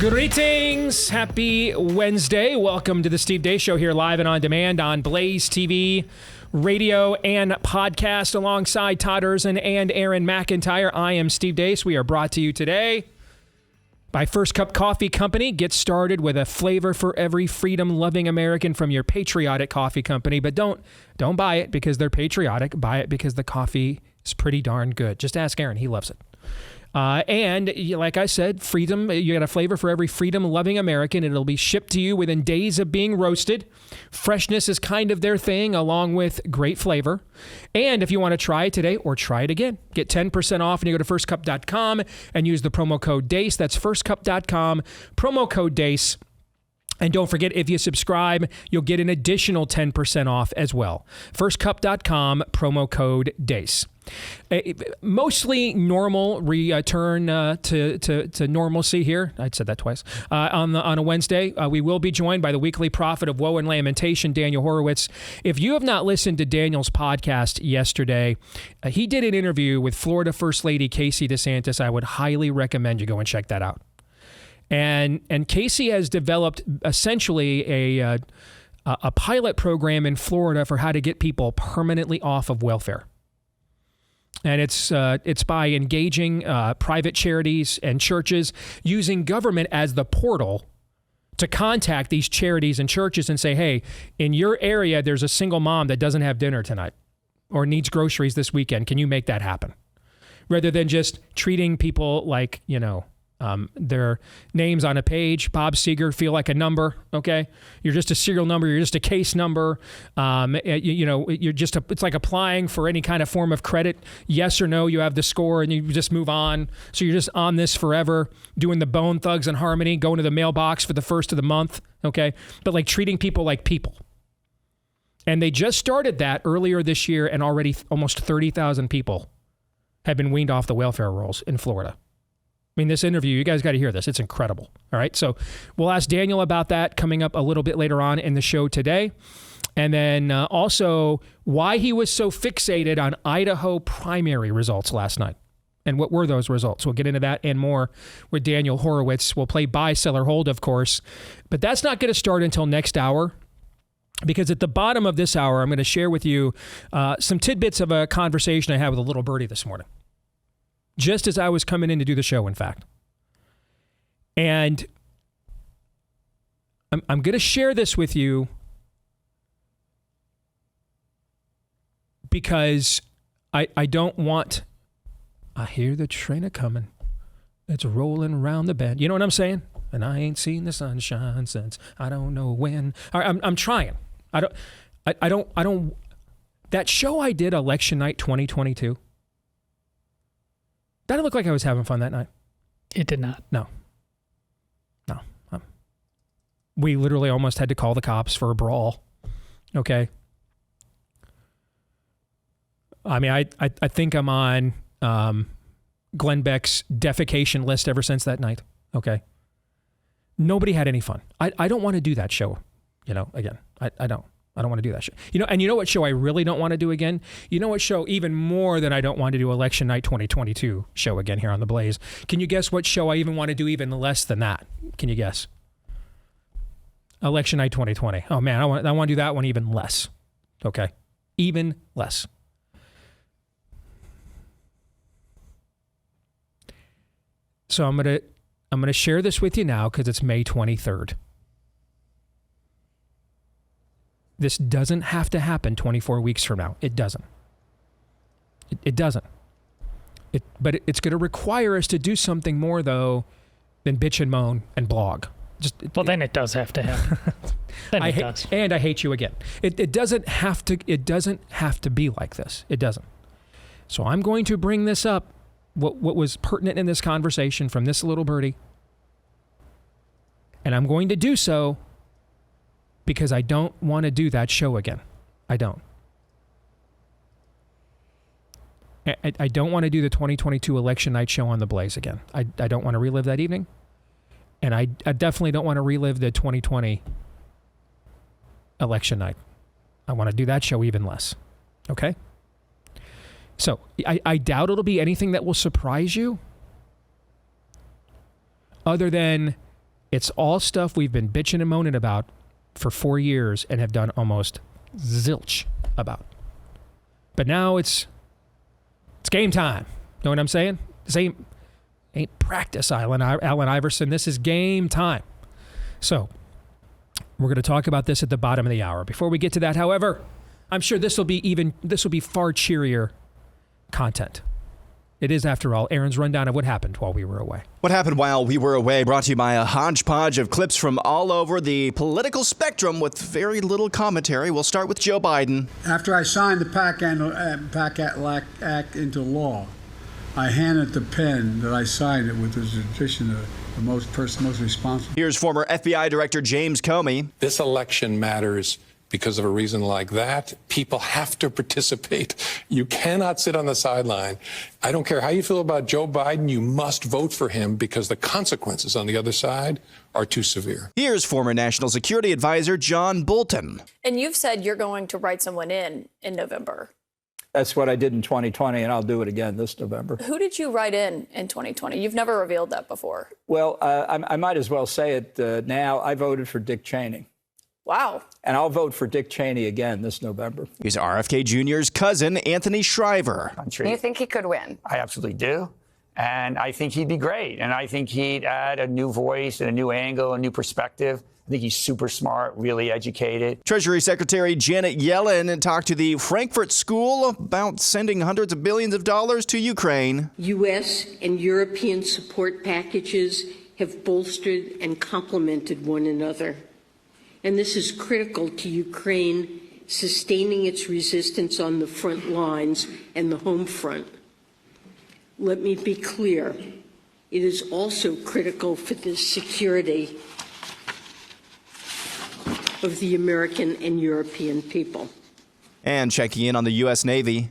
Greetings. Happy Wednesday. Welcome to the Steve Deace Show here live and on demand on BlazeTV, radio, and podcast alongside Todd Erzin and Aaron McIntyre. I am Steve Deace. We are brought to you today by First Cup Coffee Company. Get started with a flavor for every freedom-loving American from your patriotic coffee company. But don't buy it because they're patriotic. Buy it because the coffee is pretty darn good. Just ask Aaron. He loves it. And like I said, freedom, you got a flavor for every freedom-loving American. It'll be shipped to you within days of being roasted. Freshness is kind of their thing, along with great flavor. And if you want to try it today or try it again, get 10% off when you go to firstcup.com and use the promo code DACE. That's firstcup.com, promo code DACE. And don't forget, if you subscribe, you'll get an additional 10% off as well. Firstcup.com, promo code DACE. Mostly normal return to normalcy here. I said that twice. On a Wednesday, we will be joined by the weekly prophet of woe and lamentation, Daniel Horowitz. If you have not listened to Daniel's podcast yesterday, he did an interview with Florida First Lady Casey DeSantis. I would highly recommend you go and check that out. And Casey has developed essentially a pilot program in Florida for how to get people permanently off of welfare. And it's by engaging private charities and churches, using government as the portal to contact these charities and churches and say, hey, in your area, there's a single mom that doesn't have dinner tonight or needs groceries this weekend. Can you make that happen? Rather than just treating people like, their names on a page. Bob Seger, feel like a number, okay? You're just a serial number. You're just a case number. It's like applying for any kind of form of credit. Yes or no, you have the score and you just move on. So you're just on this forever, doing the Bone Thugs and Harmony, going to the mailbox for the first of the month, okay? But like treating people like people. And they just started that earlier this year, and already almost 30,000 people have been weaned off the welfare rolls in Florida. I mean, this interview, you guys got to hear this. It's incredible. All right. So we'll ask Daniel about that coming up a little bit later on in the show today. And then also why he was so fixated on Idaho primary results last night. And what were those results? We'll get into that and more with Daniel Horowitz. We'll play buy, sell, or hold, of course. But that's not going to start until next hour. Because at the bottom of this hour, I'm going to share with you some tidbits of a conversation I had with a little birdie this morning. Just as I was coming in to do the show, in fact. And I'm going to share this with you because I don't want... I hear the train a-coming. It's rolling around the bend. You know what I'm saying? And I ain't seen the sunshine since I don't know when. I'm trying. I don't... That show I did, Election Night 2022... Did it look like I was having fun that night? It did not. No. We literally almost had to call the cops for a brawl. Okay. I mean, I think I'm on Glenn Beck's defecation list ever since that night. Okay. Nobody had any fun. I don't want to do that show, again. I don't. I don't want to do that show. And you know what show I really don't want to do again? You know what show even more than I don't want to do Election Night 2022 show again here on The Blaze? Can you guess what show I even want to do even less than that? Can you guess? Election Night 2020. Oh man, I want to do that one even less. Okay. Even less. So I'm going to share this with you now because it's May 23rd. This doesn't have to happen 24 weeks from now. It doesn't. It doesn't. But it's going to require us to do something more, though, than bitch and moan and blog. Then it does have to happen. Then it does. And I hate you again. It doesn't have to. It doesn't have to be like this. It doesn't. So I'm going to bring this up. What was pertinent in this conversation from this little birdie, and I'm going to do so. Because I don't want to do that show again. I don't. I don't want to do the 2022 election night show on The Blaze again. I don't want to relive that evening. And I definitely don't want to relive the 2020 election night. I want to do that show even less. Okay? So I doubt it'll be anything that will surprise you. Other than It's all stuff we've been bitching and moaning about for 4 years and have done almost zilch about. But now it's game time. Know what I'm saying? This ain't practice, Allen Iverson. This is game time. So we're going to talk about this at the bottom of the hour. Before we get to that, however, I'm sure this will be far cheerier content. It is, after all, Aaron's rundown of what happened while we were away. What happened while we were away, brought to you by a hodgepodge of clips from all over the political spectrum with very little commentary. We'll start with Joe Biden. After I signed the PAC Act into law, I handed the pen that I signed it with as a tradition of the most responsible. Here's former FBI Director James Comey. This election matters because of a reason like that. People have to participate. You cannot sit on the sideline. I don't care how you feel about Joe Biden, you must vote for him because the consequences on the other side are too severe. Here's former National Security Advisor John Bolton. And you've said you're going to write someone in November. That's what I did in 2020, and I'll do it again this November. Who did you write in 2020? You've never revealed that before. Well, I might as well say it now. I voted for Dick Cheney. Wow. And I'll vote for Dick Cheney again this November. He's RFK Jr.'s cousin, Anthony Shriver. Do you think he could win? I absolutely do. And I think he'd be great. And I think he'd add a new voice and a new angle, a new perspective. I think he's super smart, really educated. Treasury Secretary Janet Yellen talked to the Frankfurt School about sending hundreds of billions of dollars to Ukraine. U.S. and European support packages have bolstered and complemented one another. And this is critical to Ukraine sustaining its resistance on the front lines and the home front. Let me be clear. It is also critical for the security of the American and European people. And checking in on the U.S. Navy.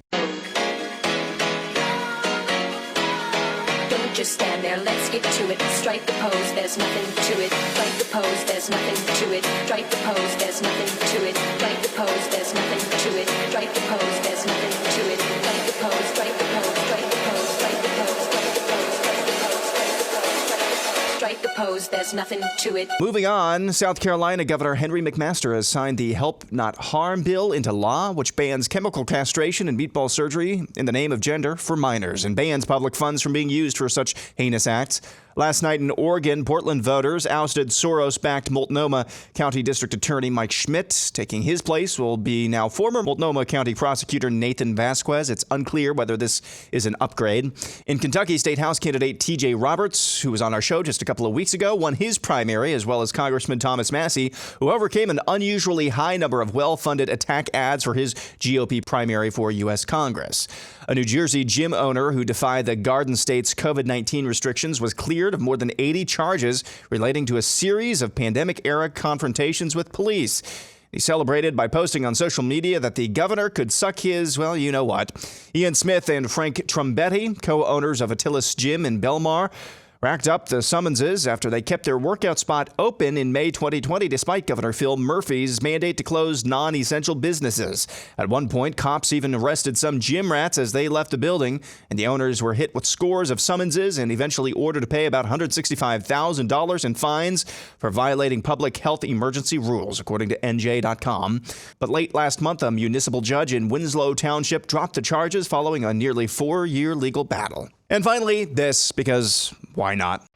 Don't just stand there, let's get to it. Strike the pose, there's nothing to it. Strike the pose, there's nothing to it. Strike the pose, there's nothing to it. Strike the pose, there's nothing to it. Strike the pose, there's nothing to it. Strike the pose, strike the pose, strike the pose, strike the pose, strike the pose, strike the pose, strike the pose, strike the pose, there's nothing to it. Moving on, South Carolina Governor Henry McMaster has signed the Help Not Harm bill into law, which bans chemical castration and meatball surgery in the name of gender for minors and bans public funds from being used for such heinous acts. Last night in Oregon, Portland voters ousted Soros-backed Multnomah County District Attorney Mike Schmidt. Taking his place will be now former Multnomah County Prosecutor Nathan Vasquez. It's unclear whether this is an upgrade. In Kentucky, State House candidate T.J. Roberts, who was on our show just a couple of weeks ago, won his primary, as well as Congressman Thomas Massey, who overcame an unusually high number of well-funded attack ads for his GOP primary for U.S. Congress. A New Jersey gym owner who defied the Garden State's COVID-19 restrictions was cleared of more than 80 charges relating to a series of pandemic-era confrontations with police. He celebrated by posting on social media that the governor could suck his, well, you know what. Ian Smith and Frank Trumbetti, co-owners of Attilis Gym in Belmar, racked up the summonses after they kept their workout spot open in May 2020 despite Governor Phil Murphy's mandate to close non-essential businesses. At one point, cops even arrested some gym rats as they left the building, and the owners were hit with scores of summonses and eventually ordered to pay about $165,000 in fines for violating public health emergency rules, according to NJ.com. But late last month, a municipal judge in Winslow Township dropped the charges following a nearly 4-year legal battle. And finally, this, because why not?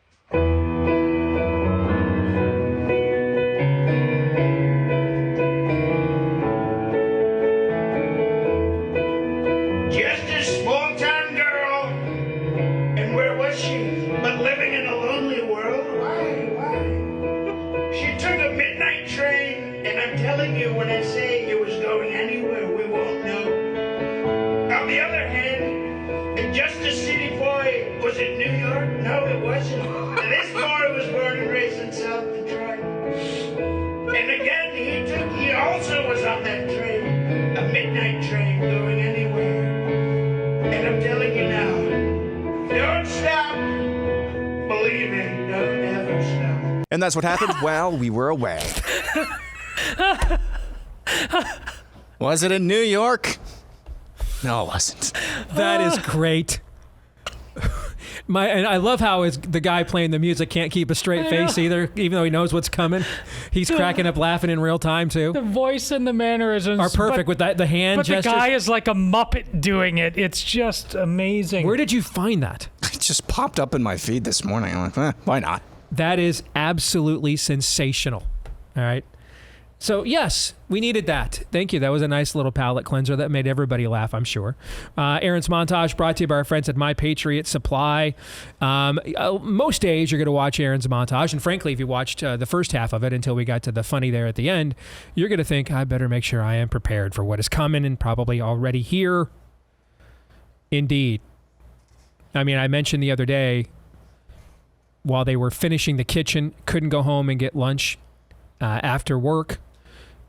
Just a small-town girl, and where was she? But living in a lonely world? Why? She took a midnight train, and I'm telling you, when I say it was going anywhere, we won't know. On the other hand, just a city boy, was it New York? No, it wasn't. This boy was born and raised in South Detroit. And again, he also was on that train, a midnight train going anywhere. And I'm telling you now, don't stop believing, don't ever stop. And that's what happened while we were away. Was it in New York? No, it wasn't. That is great. And I love how the guy playing the music can't keep a straight face either, even though he knows what's coming. He's cracking up laughing in real time too. The voice and the mannerisms are perfect with that. The hand but gestures. The guy is like a Muppet doing it. It's just amazing. Where did you find that? It just popped up in my feed this morning. I'm like, why not? That is absolutely sensational. All right. So, yes, we needed that. Thank you. That was a nice little palate cleanser that made everybody laugh, I'm sure. Aaron's Montage brought to you by our friends at My Patriot Supply. Most days you're going to watch Aaron's Montage. And frankly, if you watched the first half of it until we got to the funny there at the end, you're going to think, I better make sure I am prepared for what is coming and probably already here. Indeed. I mean, I mentioned the other day, while they were finishing the kitchen, couldn't go home and get lunch after work.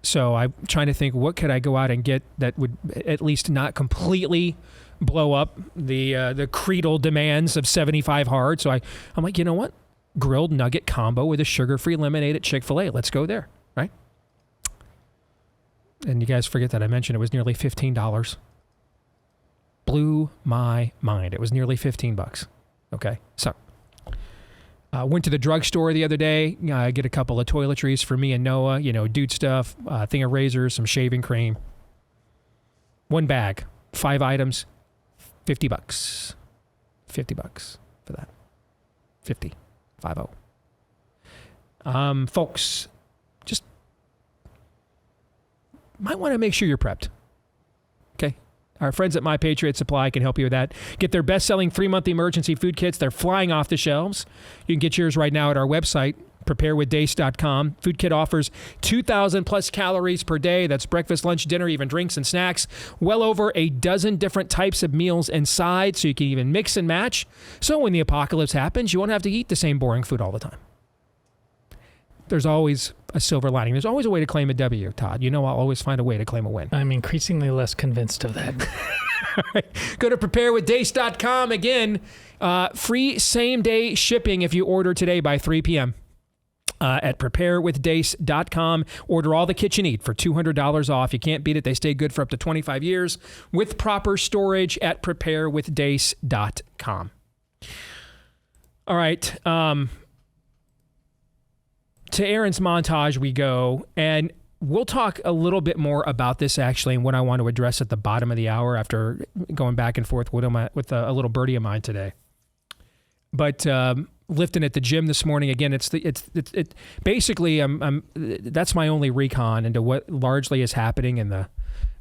So I'm trying to think, what could I go out and get that would at least not completely blow up the creedal demands of 75 hard. So I'm like, you know what? Grilled nugget combo with a sugar-free lemonade at Chick-fil-A. Let's go there, right? And you guys forget that I mentioned it was nearly $15. Blew my mind. It was nearly $15. Okay, so went to the drugstore the other day. Get a couple of toiletries for me and Noah. Dude stuff, thing of razors, some shaving cream. One bag, 5 items, $50. $50 for that. 50. Folks, just might want to make sure you're prepped. Okay. Our friends at My Patriot Supply can help you with that. Get their best-selling 3-month emergency food kits. They're flying off the shelves. You can get yours right now at our website, preparewithdace.com. Food kit offers 2,000 plus calories per day. That's breakfast, lunch, dinner, even drinks and snacks. Well over a dozen different types of meals inside, so you can even mix and match. So when the apocalypse happens, you won't have to eat the same boring food all the time. There's always a silver lining. There's always a way to claim a W, Todd. I'll always find a way to claim a win. I'm increasingly less convinced of that. All right. Go to preparewithdace.com. Again, free same-day shipping if you order today by 3 p.m. At preparewithdace.com. Order all the kits you need for $200 off. You can't beat it. They stay good for up to 25 years with proper storage at preparewithdace.com. All right. To Aaron's Montage we go, and we'll talk a little bit more about this actually and what I want to address at the bottom of the hour after going back and forth with a little birdie of mine today. But lifting at the gym this morning again, it's basically that's my only recon into what largely is happening in the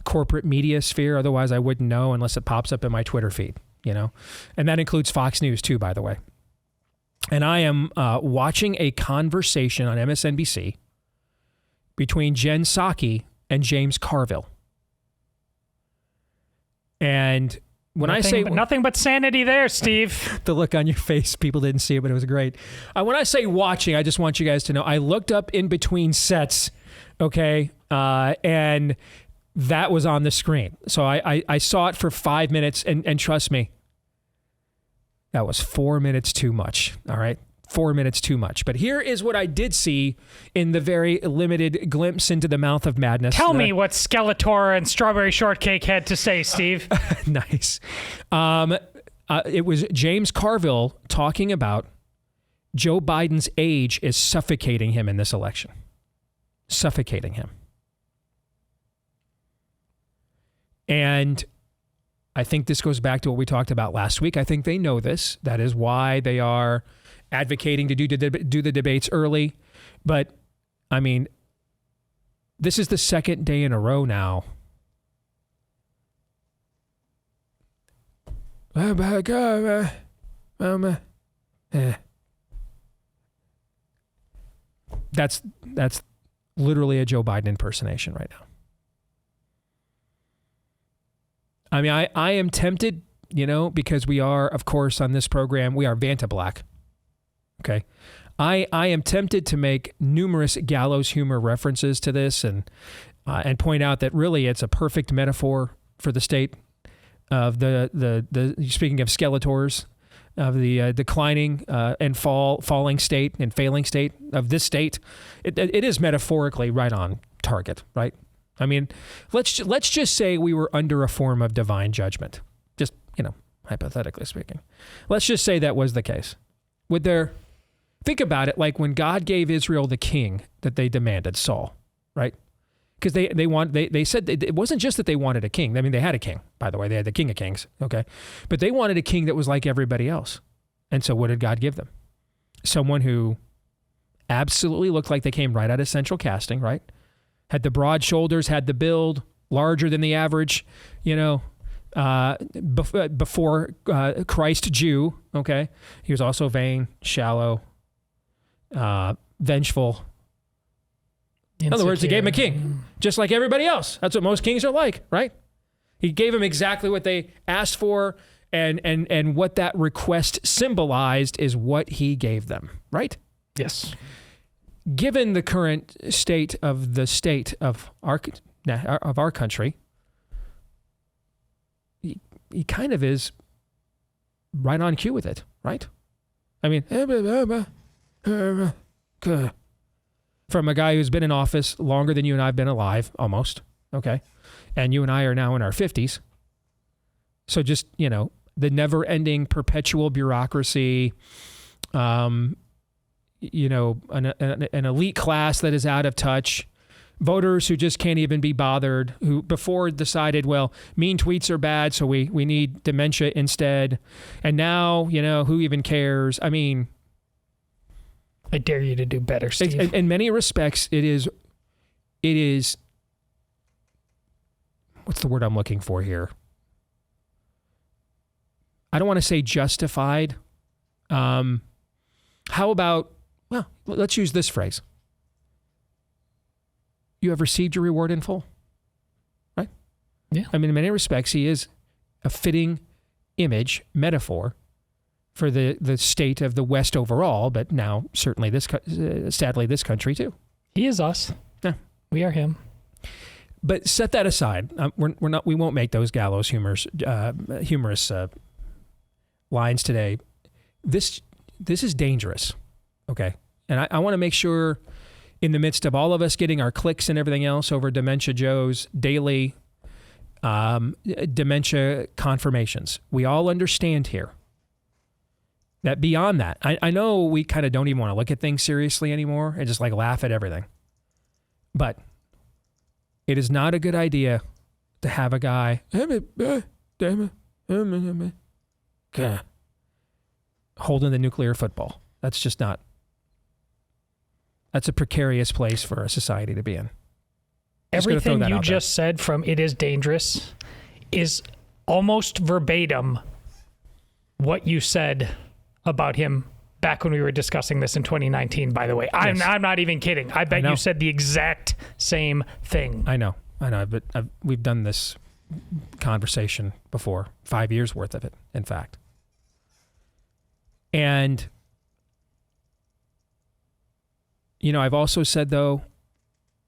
corporate media sphere. Otherwise, I wouldn't know unless it pops up in my Twitter feed, and that includes Fox News too, by the way. And I am watching a conversation on MSNBC between Jen Psaki and James Carville. And when I say... Nothing but sanity there, Steve. The look on your face, people didn't see it, but it was great. When I say watching, I just want you guys to know, I looked up in between sets, okay, and that was on the screen. So I saw it for 5 minutes, and trust me, that was 4 minutes too much, all right? 4 minutes too much. But here is what I did see in the very limited glimpse into the mouth of madness. Tell me what Skeletor and Strawberry Shortcake had to say, Steve. Nice. It was James Carville talking about Joe Biden's age is suffocating him in this election. Suffocating him. And I think this goes back to what we talked about last week. I think they know this. That is why they are advocating to do the debates early. But, I mean, this is the second day in a row now. That's literally a Joe Biden impersonation right now. I mean, I am tempted, because we are, of course, on this program, we are Vanta Black. Okay. I am tempted to make numerous gallows humor references to this and point out that really it's a perfect metaphor for the state of the speaking of Skeletors, of the declining and falling state and failing state of this state. It is metaphorically right on target, right? I mean, let's just say we were under a form of divine judgment. Just, hypothetically speaking. Let's just say that was the case. Think about it, like when God gave Israel the king that they demanded, Saul, right? Because they said it wasn't just that they wanted a king. I mean, they had a king, by the way. They had the King of Kings, okay? But they wanted a king that was like everybody else. And so what did God give them? Someone who absolutely looked like they came right out of central casting, right? Had the broad shoulders, had the build, larger than the average, before Christ Jew, okay? He was also vain, shallow, vengeful. In other words, he gave him a king, just like everybody else. That's what most kings are like, right? He gave them exactly what they asked for, and what that request symbolized is what he gave them, right? Yes. Given the current state of our country, he kind of is right on cue with it, right? I mean, from a guy who's been in office longer than you and I have been alive, almost, okay? And you and I are now in our 50s. So just, the never-ending perpetual bureaucracy, an elite class that is out of touch, voters who just can't even be bothered, who before decided, well, mean tweets are bad, so we need dementia instead. And now, who even cares? I mean, I dare you to do better, Steve. In many respects, it is, what's the word I'm looking for here? I don't want to say justified. How about, well, let's use this phrase. You have received your reward in full, right? Yeah. I mean, in many respects, he is a fitting image, metaphor for the state of the West overall, but now certainly sadly this country too. He is us. Yeah. We are him. But set that aside. We won't make those gallows humorous lines today. This is dangerous, okay? And I want to make sure, in the midst of all of us getting our clicks and everything else over Dementia Joe's daily dementia confirmations, we all understand here that beyond that, I know we kind of don't even want to look at things seriously anymore and just like laugh at everything. But it is not a good idea to have a guy holding the nuclear football. That's just not. That's a precarious place for a society to be in. Everything you just said from "it is dangerous" is almost verbatim what you said about him back when we were discussing this in 2019, by the way. Yes. I'm not even kidding. I bet you said the exact same thing. I know, but we've done this conversation before, 5 years worth of it, in fact. And, I've also said, though,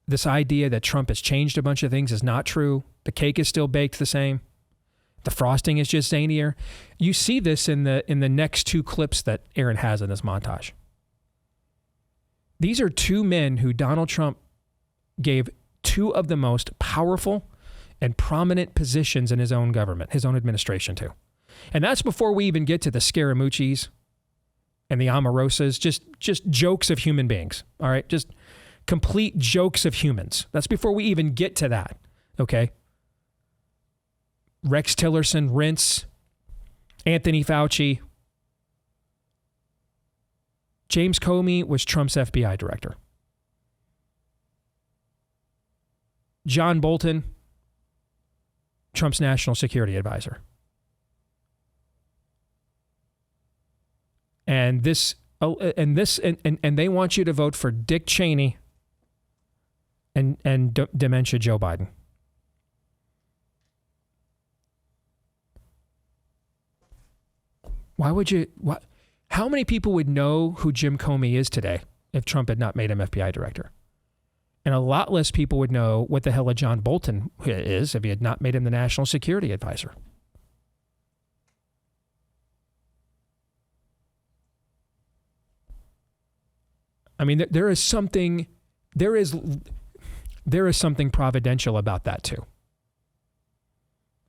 this idea that Trump has changed a bunch of things is not true. The cake is still baked the same. The frosting is just zanier. You see this in the next two clips that Aaron has in this montage. These are two men who Donald Trump gave two of the most powerful and prominent positions in his own government, his own administration to. And that's before we even get to the Scaramucci's and the Omarosas, just jokes of human beings, all right? Just complete jokes of humans. That's before we even get to that, okay? Rex Tillerson, Reince, Anthony Fauci. James Comey was Trump's FBI director. John Bolton, Trump's national security advisor. And they want you to vote for Dick Cheney and dementia Joe Biden. Why would you? How many people would know who Jim Comey is today if Trump had not made him FBI director? And a lot less people would know what the hell a John Bolton is if he had not made him the national security advisor. I mean, there is something providential about that too.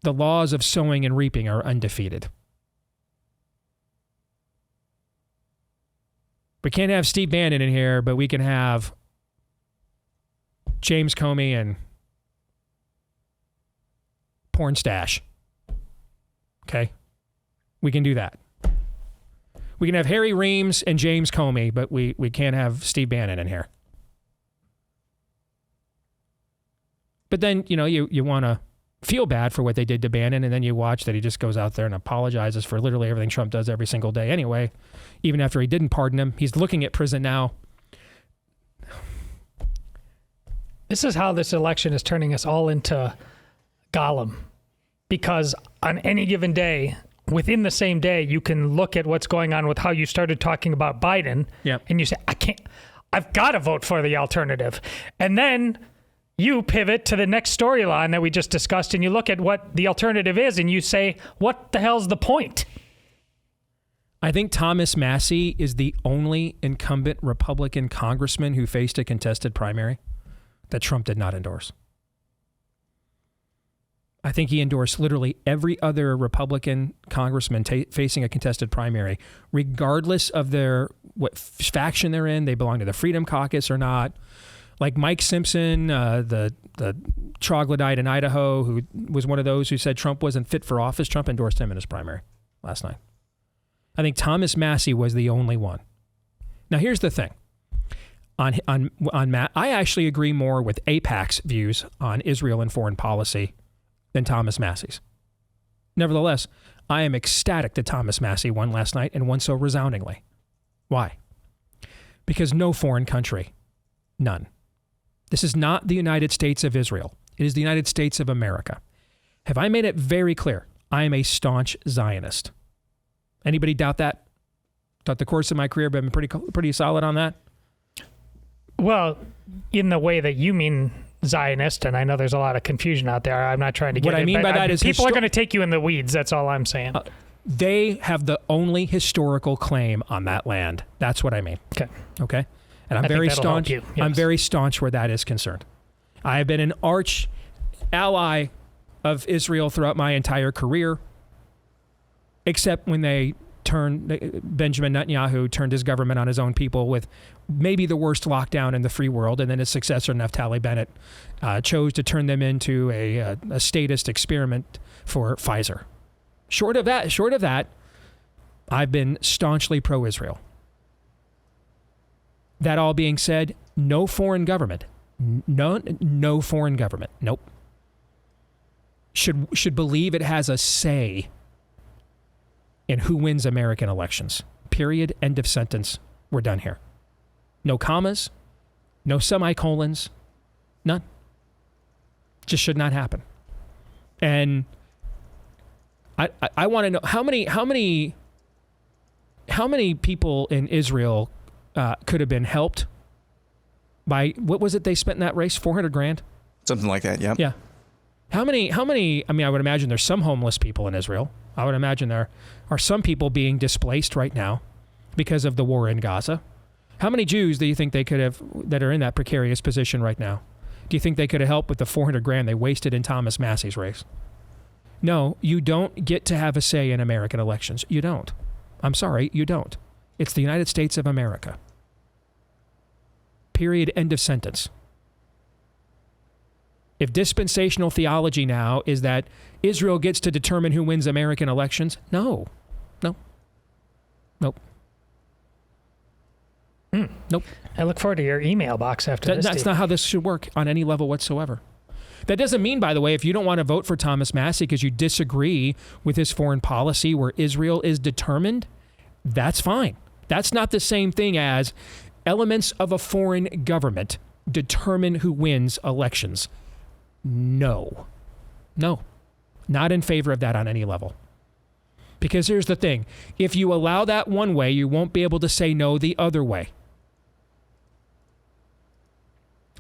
The laws of sowing and reaping are undefeated. We can't have Steve Bannon in here, but we can have James Comey and Porn Stash. Okay? We can do that. We can have Harry Reams and James Comey, but we can't have Steve Bannon in here. But then, you want to feel bad for what they did to Bannon, and then you watch that he just goes out there and apologizes for literally everything Trump does every single day anyway, even after he didn't pardon him. He's looking at prison now. This is how this election is turning us all into Gollum. Because on any given day, within the same day, you can look at what's going on with how you started talking about Biden, and you say, I've got to vote for the alternative. And then you pivot to the next storyline that we just discussed, and you look at what the alternative is, and you say, what the hell's the point? I think Thomas Massie is the only incumbent Republican congressman who faced a contested primary that Trump did not endorse. I think he endorsed literally every other Republican congressman facing a contested primary, regardless of what faction they're in. They belong to the Freedom Caucus or not. Like Mike Simpson, the troglodyte in Idaho, who was one of those who said Trump wasn't fit for office. Trump endorsed him in his primary last night. I think Thomas Massie was the only one. Now, here's the thing. On Matt, I actually agree more with AIPAC's views on Israel and foreign policy than Thomas Massie's. Nevertheless, I am ecstatic that Thomas Massie won last night and won so resoundingly. Why? Because no foreign country, none. This is not the United States of Israel. It is the United States of America. Have I made it very clear? I am a staunch Zionist. Anybody doubt that? Thought the course of my career I've been pretty solid on that? Well, in the way that you mean Zionist, and I know there's a lot of confusion out there. I'm not trying to get what I mean by that is people are going to take you in the weeds. That's all I'm saying. They have the only historical claim on that land. That's what I mean. Okay. And I'm very staunch. Yes. I'm very staunch where that is concerned. I have been an arch ally of Israel throughout my entire career, except when Benjamin Netanyahu turned his government on his own people with maybe the worst lockdown in the free world, and then his successor, Naftali Bennett, chose to turn them into a statist experiment for Pfizer. Short of that, I've been staunchly pro-Israel. That all being said, no foreign government, no foreign government, nope, should believe it has a say in who wins American elections. Period. End of sentence. We're done here. No commas, no semicolons, none. Just should not happen. And I want to know how many people in Israel could have been helped by, what was it they spent in that race? $400,000? Something like that, yeah. Yeah. How many, I mean, I would imagine there's some homeless people in Israel. I would imagine there are some people being displaced right now because of the war in Gaza. How many Jews do you think they could have, that are in that precarious position right now? Do you think they could have helped with the $400,000 they wasted in Thomas Massie's race? No, you don't get to have a say in American elections. You don't. I'm sorry, you don't. It's the United States of America. Period. End of sentence. If dispensational theology now is that Israel gets to determine who wins American elections, no. Nope. Nope. I look forward to your email box after this. That's not how this should work on any level whatsoever. That doesn't mean, by the way, if you don't want to vote for Thomas Massie because you disagree with his foreign policy where Israel is determined, that's fine. That's not the same thing as elements of a foreign government determine who wins elections. No. Not in favor of that on any level. Because here's the thing. If you allow that one way, you won't be able to say no the other way.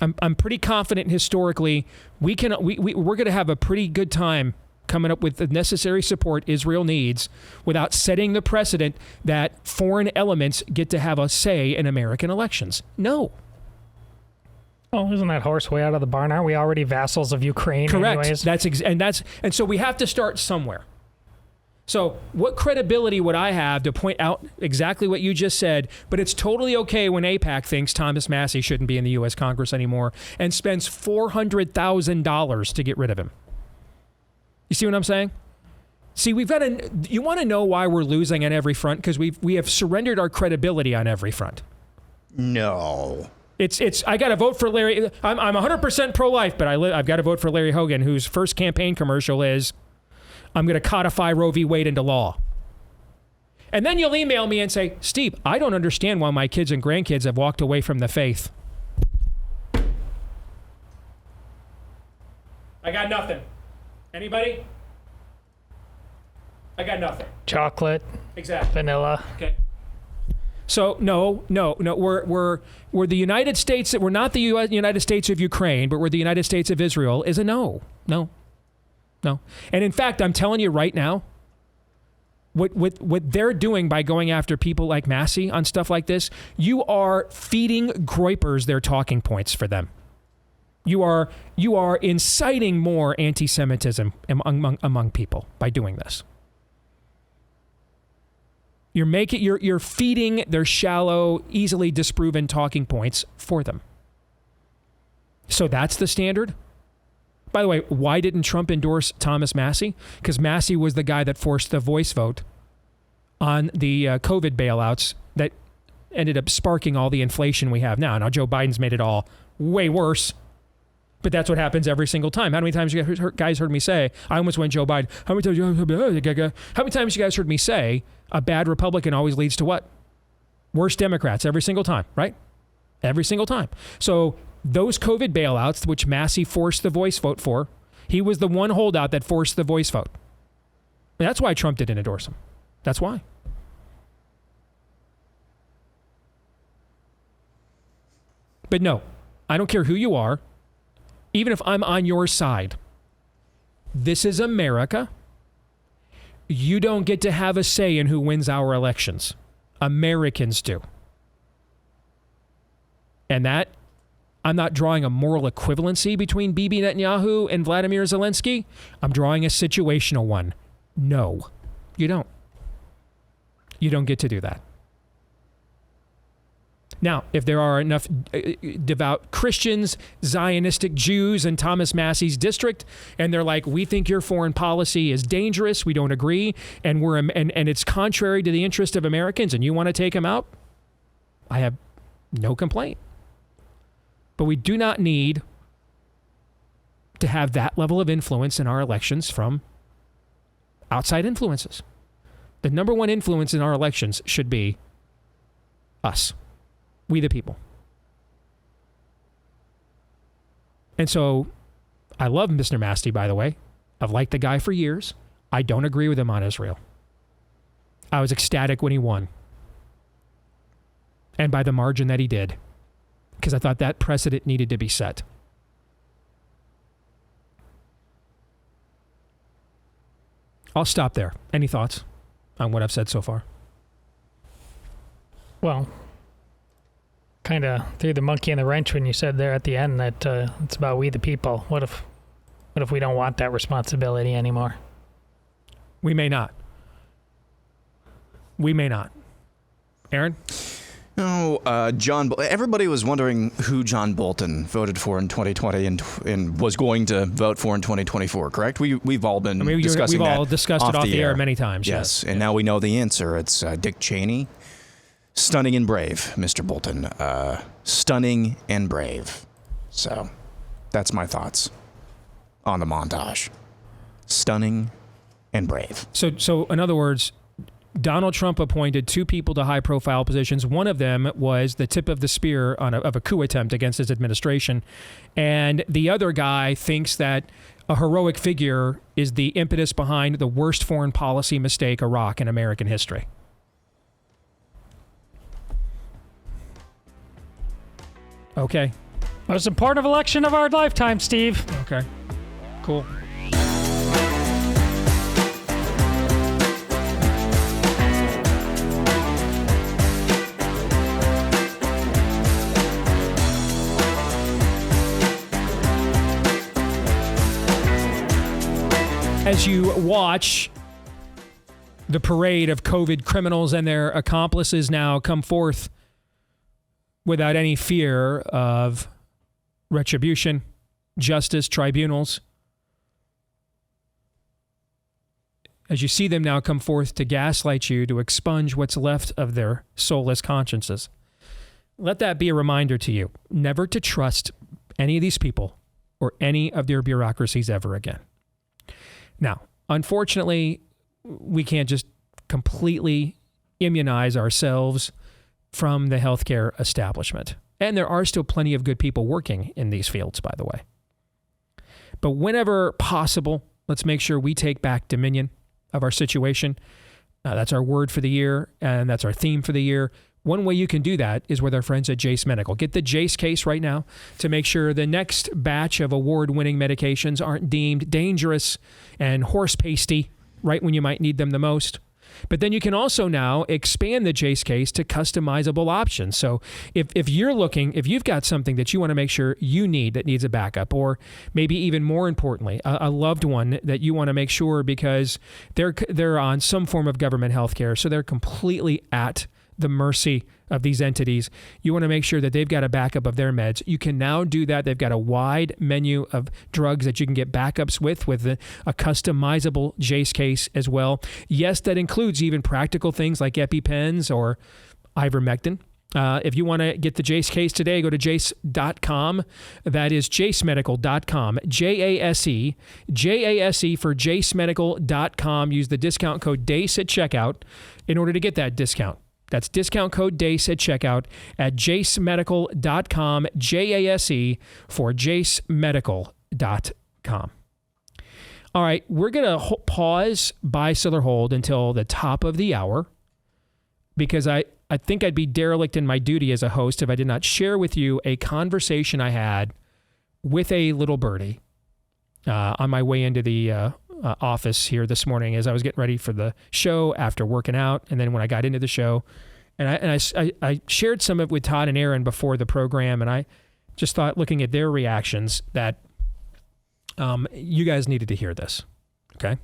I'm pretty confident historically we're going to have a pretty good time coming up with the necessary support Israel needs without setting the precedent that foreign elements get to have a say in American elections. No. Oh, isn't that horse way out of the barn? Aren't we already vassals of Ukraine? Correct. Anyways? And so we have to start somewhere. So what credibility would I have to point out exactly what you just said, but it's totally okay when AIPAC thinks Thomas Massie shouldn't be in the U.S. Congress anymore and spends $400,000 to get rid of him? You see what I'm saying? See, you want to know why we're losing on every front? Because we have surrendered our credibility on every front. No. I got to vote for Larry. I'm 100% pro-life, but I've got to vote for Larry Hogan, whose first campaign commercial is, I'm going to codify Roe v. Wade into law. And then you'll email me and say, Steve, I don't understand why my kids and grandkids have walked away from the faith. I got nothing. Anybody? I got nothing. Chocolate. Exactly. Vanilla. Okay. So no. We're the United States. We're not the United States of Ukraine, but we're the United States of Israel. Is a no. And in fact, I'm telling you right now, what they're doing by going after people like Massie on stuff like this, you are feeding groypers their talking points for them. You are inciting more anti-Semitism among people by doing this. You're feeding their shallow, easily disproven talking points for them. So that's the standard. By the way, why didn't Trump endorse Thomas Massie? Because Massie was the guy that forced the voice vote on the COVID bailouts that ended up sparking all the inflation we have now. Now, Joe Biden's made it all way worse, but that's what happens every single time. How many times you guys heard me say, I almost went Joe Biden. How many times you guys heard me say, a bad Republican always leads to what? Worse Democrats every single time, right? Every single time. So those COVID bailouts, which Massie forced the voice vote for, he was the one holdout that forced the voice vote. And that's why Trump didn't endorse him. That's why. But no, I don't care who you are, even if I'm on your side. This is America. You don't get to have a say in who wins our elections. Americans do. And that, I'm not drawing a moral equivalency between Bibi Netanyahu and Vladimir Zelensky. I'm drawing a situational one. No, you don't. You don't get to do that. Now, if there are enough devout Christians, Zionistic Jews in Thomas Massie's district, and they're like, we think your foreign policy is dangerous, we don't agree, and it's contrary to the interest of Americans, and you want to take him out, I have no complaint. But we do not need to have that level of influence in our elections from outside influences. The number one influence in our elections should be us. We the people. And so I love Mr. Massie, by the way. I've liked the guy for years. I don't agree with him on Israel. I was ecstatic when he won. And by the margin that he did. Because I thought that precedent needed to be set. I'll stop there. Any thoughts on what I've said so far? Well, kind of threw the monkey in the wrench when you said there at the end that it's about we the people. What if we don't want that responsibility anymore? We may not. We may not. Aaron? No, everybody was wondering who John Bolton voted for in 2020 and was going to vote for in 2024, correct? We've all been discussing that. We've all discussed it off the air many times. Yes, and now we know the answer. It's Dick Cheney. Stunning and brave, Mr. Bolton. Stunning and brave. So, that's my thoughts on the montage. Stunning and brave. So in other words, Donald Trump appointed two people to high-profile positions. One of them was the tip of the spear of a coup attempt against his administration. And the other guy thinks that a heroic figure is the impetus behind the worst foreign policy mistake, Iraq, in American history. Okay. Most important election of our lifetime, Steve. Okay. Cool. As you watch the parade of COVID criminals and their accomplices now come forth without any fear of retribution, justice, tribunals. As you see them now come forth to gaslight you, to expunge what's left of their soulless consciences, let that be a reminder to you never to trust any of these people or any of their bureaucracies ever again. Now, unfortunately, we can't just completely immunize ourselves from the healthcare establishment. And there are still plenty of good people working in these fields, by the way. But whenever possible, let's make sure we take back dominion of our situation. That's our word for the year, and that's our theme for the year. One way you can do that is with our friends at Jace Medical. Get the Jace case right now to make sure the next batch of award-winning medications aren't deemed dangerous and horse pasty right when you might need them the most. But then you can also now expand the Jace case to customizable options. So if you've got something that you want to make sure you need that needs a backup, or maybe even more importantly, a loved one that you want to make sure because they're on some form of government health care, so they're completely at the mercy of these entities. You want to make sure that they've got a backup of their meds. You can now do that. They've got a wide menu of drugs that you can get backups with a customizable Jace case as well. Yes, that includes even practical things like EpiPens or ivermectin. If you want to get the Jace case today, go to jace.com. That is jacemedical.com. Jase for jacemedical.com. Use the discount code DACE at checkout in order to get that discount. That's discount code DACE at checkout at jacemedical.com, JASE for jacemedical.com. All right, we're going to pause buy, sell, or hold until the top of the hour because I think I'd be derelict in my duty as a host if I did not share with you a conversation I had with a little birdie on my way into the office here this morning as I was getting ready for the show after working out, and then when I got into the show, and I shared some of it with Todd and Aaron before the program, and I just thought, looking at their reactions, that you guys needed to hear this. Okay,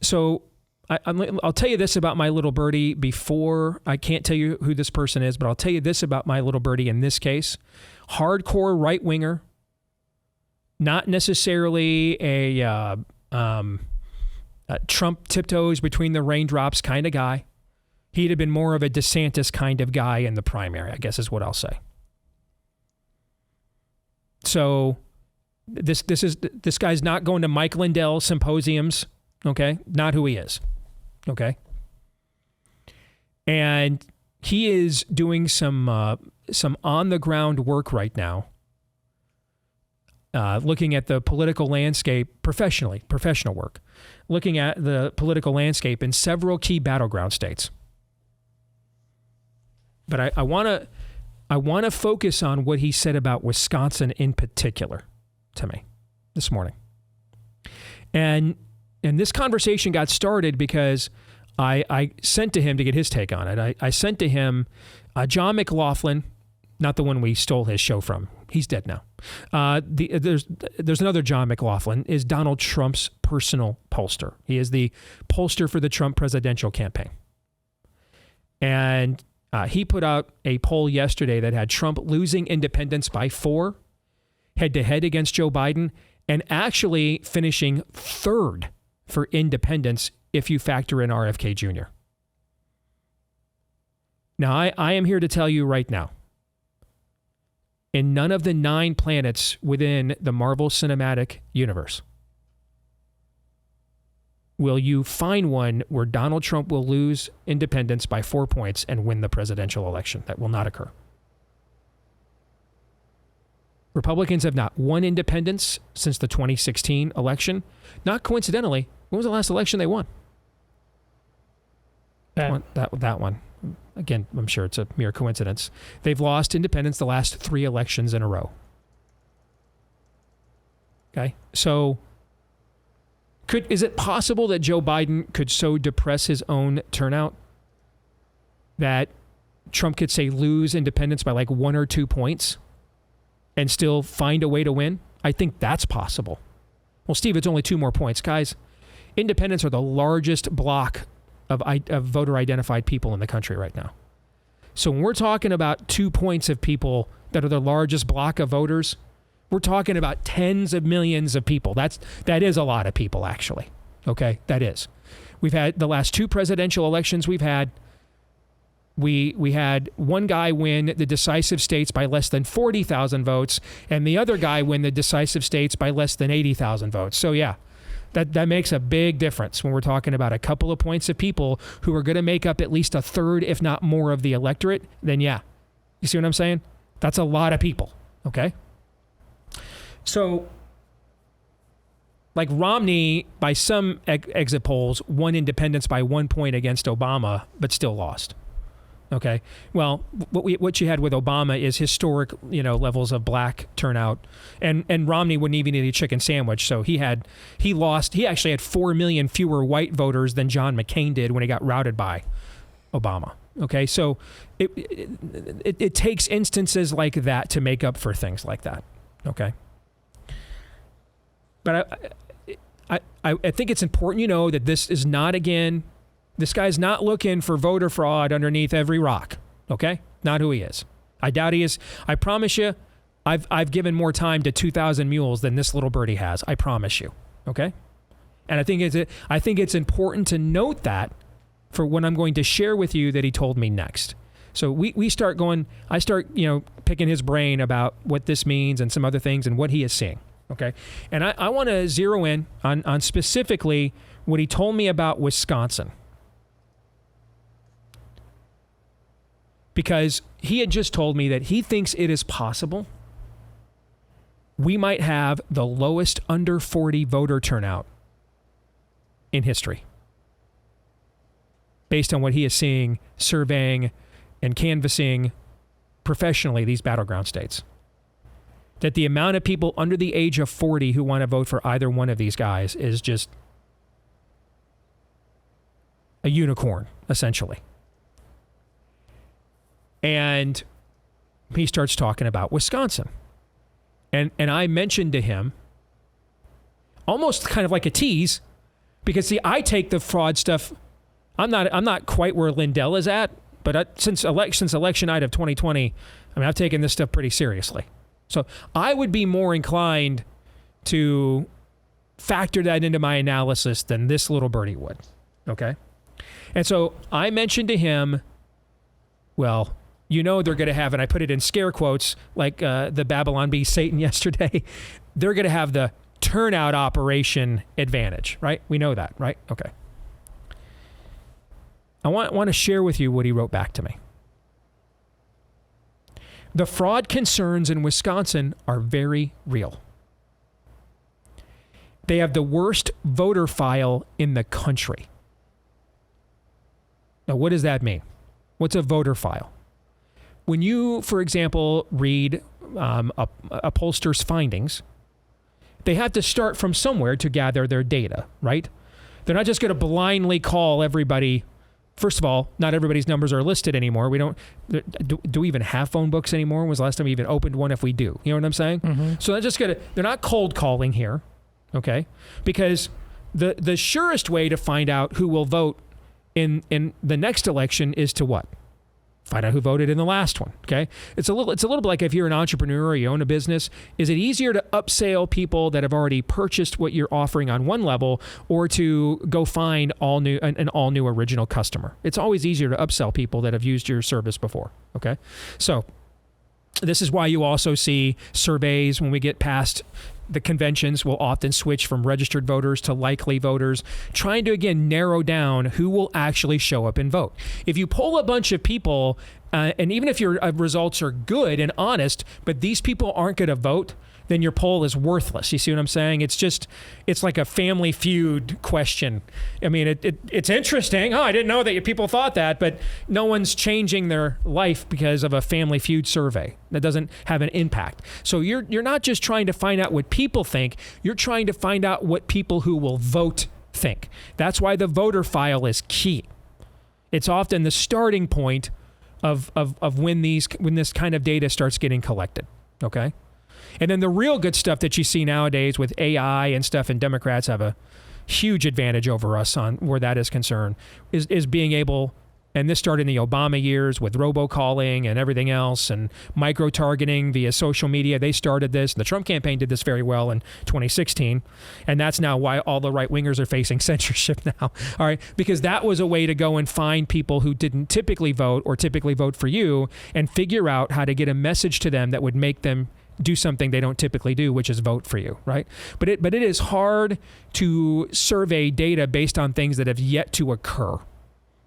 so I'll tell you this about my little birdie before. I can't tell you who this person is, but I'll tell you this about my little birdie in this case: hardcore right winger. Not necessarily a Trump tiptoes between the raindrops kind of guy. He'd have been more of a DeSantis kind of guy in the primary, I guess is what I'll say. So this guy's not going to Mike Lindell symposiums, okay? Not who he is, okay? And he is doing some on-the-ground work right now, looking at the political landscape professional work, looking at the political landscape in several key battleground states. But I want to focus on what he said about Wisconsin in particular to me this morning. And this conversation got started because I sent to him to get his take on it. I sent to him John McLaughlin, not the one we stole his show from. He's dead now. There's another John McLaughlin, is Donald Trump's personal pollster. He is the pollster for the Trump presidential campaign. And he put out a poll yesterday that had Trump losing independents by 4 head-to-head against Joe Biden, and actually finishing 3rd for independents if you factor in RFK Jr. Now, I am here to tell you right now, in none of the 9 planets within the Marvel Cinematic Universe will you find one where Donald Trump will lose independents by 4 points and win the presidential election. That will not occur. Republicans have not won independents since the 2016 election. Not coincidentally, when was the last election they won? That one. Again, I'm sure it's a mere coincidence. They've lost independents the last 3 elections in a row. Okay? So, is it possible that Joe Biden could so depress his own turnout that Trump could, say, lose independents by like 1 or 2 points and still find a way to win? I think that's possible. Well, Steve, it's only 2 more points. Guys, independents are the largest block of voter identified people in the country right now. So when we're talking about 2 points of people that are the largest block of voters, we're talking about tens of millions of people. That is a lot of people, actually. Okay, that is. We've had the last 2 presidential elections we had one guy win the decisive states by less than 40,000 votes, and the other guy win the decisive states by less than 80,000 votes. So yeah, that makes a big difference when we're talking about a couple of points of people who are going to make up at least a third, if not more, of the electorate. Then yeah, you see what I'm saying? That's a lot of people. Okay. So, like Romney, by some exit polls, won independents by 1 point against Obama, but still lost. Okay. Well, what you had with Obama is historic, levels of black turnout, and Romney wouldn't even eat a chicken sandwich, so he lost. He actually had 4 million fewer white voters than John McCain did when he got routed by Obama. Okay, so it takes instances like that to make up for things like that. Okay. But I think it's important that this is not, again, this guy's not looking for voter fraud underneath every rock. Okay? Not who he is. I doubt he is. I promise you, I've given more time to 2,000 Mules than this little birdie has. I promise you. Okay? And I think it's important to note that for when I'm going to share with you that he told me next. So I start picking his brain about what this means and some other things and what he is seeing. Okay. And I want to zero in on specifically what he told me about Wisconsin. Because he had just told me that he thinks it is possible we might have the lowest under 40 voter turnout in history, based on what he is seeing, surveying, and canvassing professionally these battleground states. That the amount of people under the age of 40 who want to vote for either one of these guys is just a unicorn, essentially. And he starts talking about Wisconsin. And I mentioned to him, almost kind of like a tease, because see, I take the fraud stuff. I'm not quite where Lindell is at, but since election night of 2020, I've taken this stuff pretty seriously. So I would be more inclined to factor that into my analysis than this little birdie would. Okay? And so I mentioned to him, well, they're going to have, and I put it in scare quotes, like the Babylon Bee Satan yesterday, they're going to have the turnout operation advantage, right? We know that, right? Okay. I want to share with you what he wrote back to me. The fraud concerns in Wisconsin are very real. They have the worst voter file in the country. Now, what does that mean? What's a voter file? When you, for example, read a pollster's findings, they have to start from somewhere to gather their data, right? They're not just going to blindly call everybody. First of all, not everybody's numbers are listed anymore. We don't. Do we even have phone books anymore? When was the last time we even opened one? If we do, you know what I'm saying? Mm-hmm. So they're not cold calling here, okay? Because the surest way to find out who will vote in the next election is to what? Find out who voted in the last one, okay? It's a little bit like if you're an entrepreneur or you own a business. Is it easier to upsell people that have already purchased what you're offering on one level, or to go find an all new original customer? It's always easier to upsell people that have used your service before, okay? So this is why you also see surveys when we get past the conventions will often switch from registered voters to likely voters, trying to, again, narrow down who will actually show up and vote. If you poll a bunch of people, and even if your results are good and honest, but these people aren't going to vote, then your poll is worthless. You see what I'm saying? It's like a Family Feud question. I mean, it's interesting. Oh, I didn't know that people thought that, but no one's changing their life because of a Family Feud survey. That doesn't have an impact. So you're not just trying to find out what people think. You're trying to find out what people who will vote think. That's why the voter file is key. It's often the starting point of when this kind of data starts getting collected. Okay. And then the real good stuff that you see nowadays with AI and stuff, and Democrats have huge advantage over us on where that is concerned, is being able, and this started in the Obama years with robocalling and everything else and micro-targeting via social media. They started this. The Trump campaign did this very well in 2016. And that's now why all the right-wingers are facing censorship now. All right, because that was a way to go and find people who didn't typically vote or typically vote for you and figure out how to get a message to them that would make them do something they don't typically do, which is vote for you, right? But it is hard to survey data based on things that have yet to occur,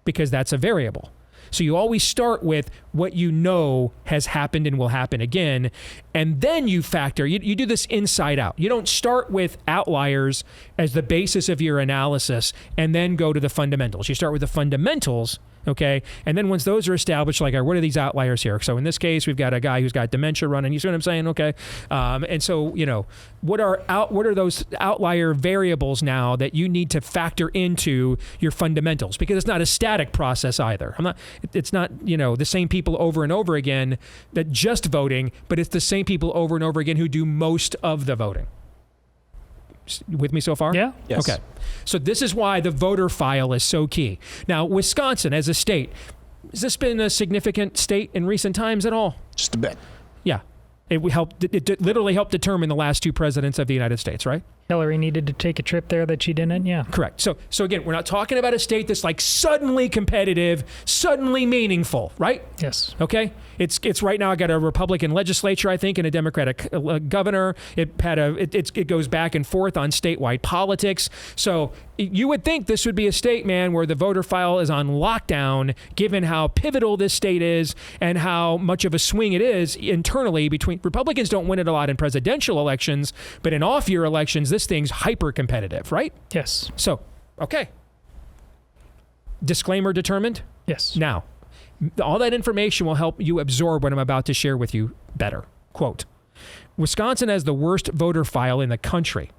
because that's a variable. So you always start with what you know has happened and will happen again, and then you factor, you do this inside out. You don't start with outliers as the basis of your analysis and then go to the fundamentals. You start with the fundamentals, okay? And then once those are established, like, what are these outliers here? So in this case, we've got a guy who's got dementia running. You see what I'm saying? Okay. And so, what are those outlier variables now that you need to factor into your fundamentals? Because it's not a static process either. It's not, the same people over and over again that just voting, but it's the same people over and over again who do most of the voting. With me so far? Yeah. Yes. Okay. So this is why the voter file is so key. Now, Wisconsin as a state, has this been a significant state in recent times at all? Just a bit. Yeah. It literally helped determine the last two presidents of the United States, right? Hillary needed to take a trip there that she didn't, yeah. Correct. So again, we're not talking about a state that's like suddenly competitive, suddenly meaningful, right? Yes. Okay? It's right now got a Republican legislature, I think, and a Democratic governor. It goes back and forth on statewide politics. So you would think this would be a state, man, where the voter file is on lockdown, given how pivotal this state is and how much of a swing it is internally between Republicans. Don't win it a lot in presidential elections, but in off-year elections, this thing's hyper competitive, right? Yes. So, okay. Disclaimer determined? Yes. Now, all that information will help you absorb what I'm about to share with you better. Quote, Wisconsin has the worst voter file in the country.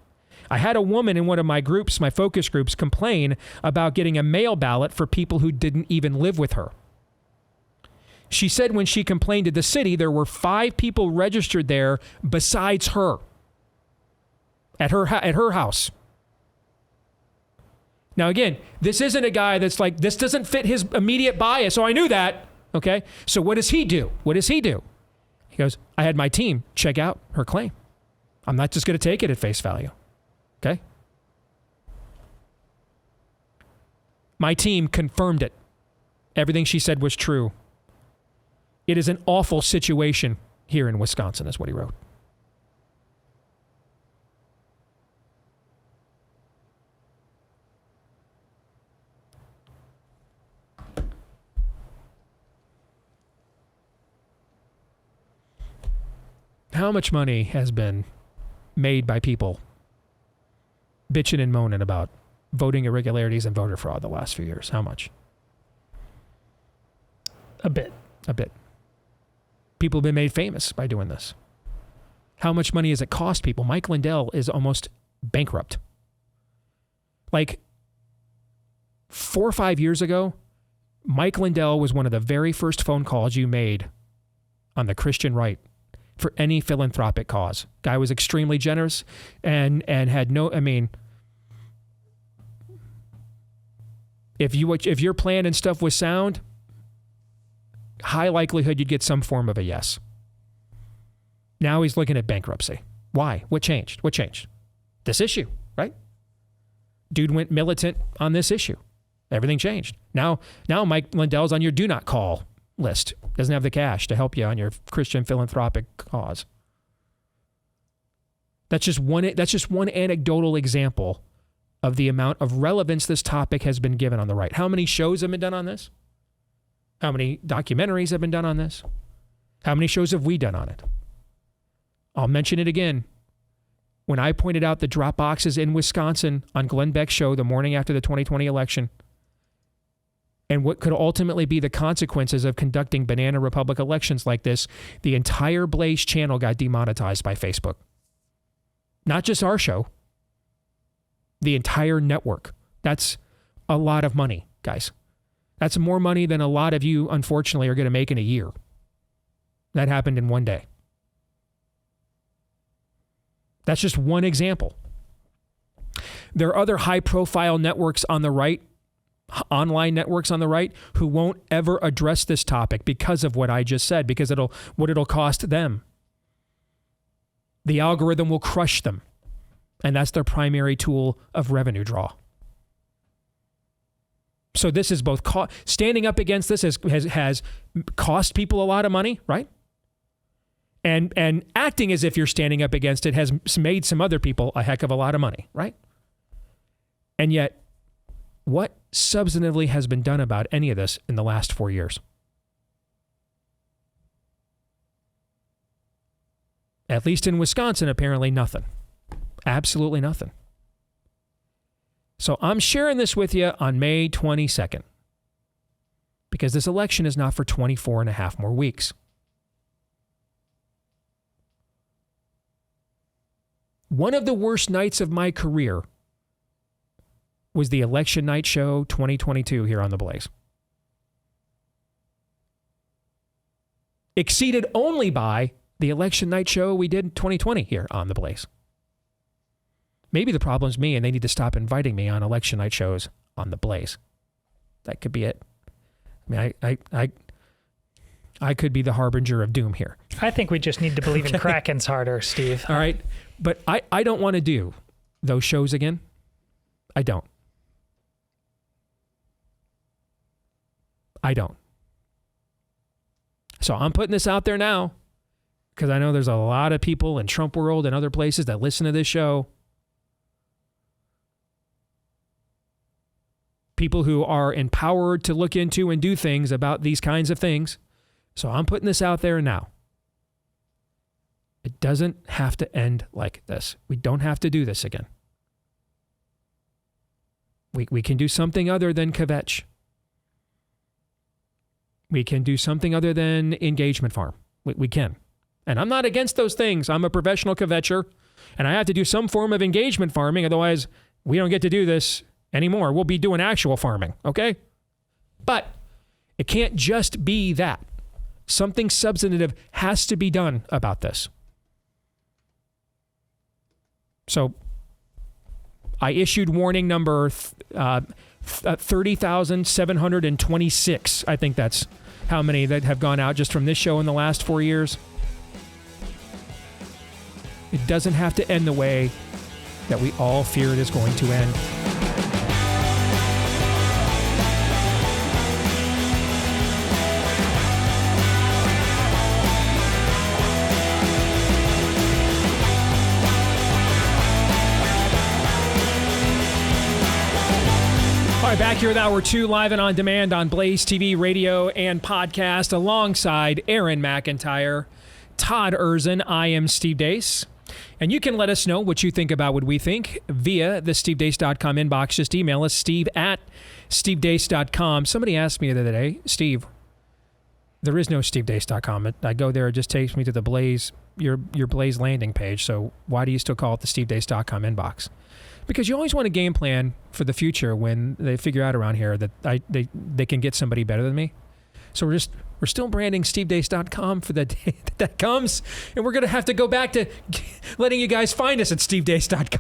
I had a woman in one of my groups, my focus groups, complain about getting a mail ballot for people who didn't even live with her. She said when she complained to the city, there were 5 people registered there besides her at her house. Now, again, this isn't a guy that's like, this doesn't fit his immediate bias. Oh, I knew that. Okay. So what does he do? He goes, I had my team check out her claim. I'm not just going to take it at face value. Okay. My team confirmed it. Everything she said was true. It is an awful situation here in Wisconsin, is what he wrote. How much money has been made by people bitching and moaning about voting irregularities and voter fraud the last few years? How much? A bit. People have been made famous by doing this. How much money has it cost people? Mike Lindell is almost bankrupt. Like 4 or 5 years ago, Mike Lindell was one of the very first phone calls you made on the Christian right for any philanthropic cause. Guy was extremely generous and had no, if your plan and stuff was sound, high likelihood you'd get some form of a yes. Now he's looking at bankruptcy. Why? What changed? This issue, right? Dude went militant on this issue. Everything changed. Now Mike Lindell's on your do not call list. Doesn't have the cash to help you on your Christian philanthropic cause. That's just one anecdotal example of the amount of relevance this topic has been given on the right. How many shows have been done on this? How many documentaries have been done on this? How many shows have we done on it? I'll mention it again. When I pointed out the drop boxes in Wisconsin on Glenn Beck's show the morning after the 2020 election, and what could ultimately be the consequences of conducting banana republic elections like this, the entire Blaze channel got demonetized by Facebook. Not just our show, the entire network. That's a lot of money, guys. That's more money than a lot of you, unfortunately, are going to make in a year. That happened in one day. That's just one example. There are other high-profile networks on the right, online networks on the right, who won't ever address this topic because of what I just said, because what it'll cost them. The algorithm will crush them, and that's their primary tool of revenue draw. So this is both standing up against this has cost people a lot of money, right? And acting as if you're standing up against it has made some other people a heck of a lot of money, right? And yet, what substantively has been done about any of this in the last 4 years? At least in Wisconsin, apparently nothing. Absolutely nothing. So I'm sharing this with you on May 22nd because this election is not for 24 and a half more weeks. One of the worst nights of my career was the election night show 2022 here on The Blaze. Exceeded only by the election night show we did in 2020 here on The Blaze. Maybe the problem's me and they need to stop inviting me on election night shows on The Blaze. That could be it. I mean, I could be the harbinger of doom here. I think we just need to believe in Krakens harder, Steve. All right. But I don't want to do those shows again. I don't. So I'm putting this out there now because I know there's a lot of people in Trump world and other places that listen to this show. People who are empowered to look into and do things about these kinds of things. So I'm putting this out there now. It doesn't have to end like this. We don't have to do this again. We can do something other than kvetch. We can do something other than engagement farm. We can. And I'm not against those things. I'm a professional kvetcher, and I have to do some form of engagement farming. Otherwise, we don't get to do this anymore. We'll be doing actual farming, okay? But it can't just be that. Something substantive has to be done about this. So I issued warning number 30,726. I think that's how many that have gone out just from this show in the last 4 years. It doesn't have to end the way that we all fear it is going to end. All right, back here with Hour 2, live and on demand on Blaze TV, radio, and podcast, alongside Aaron McIntyre, Todd Erzin. I am Steve Deace. And you can let us know what you think about what we think via the stevedeace.com inbox. Just email us, steve@stevedeace.com. Somebody asked me the other day, Steve, there is no stevedeace.com. I go there, it just takes me to the Blaze, your Blaze landing page. So why do you still call it the stevedeace.com inbox? Because you always want a game plan for the future when they figure out around here that they can get somebody better than me. So we're still branding stevedeace.com for the day that comes, and we're going to have to go back to letting you guys find us at stevedeace.com.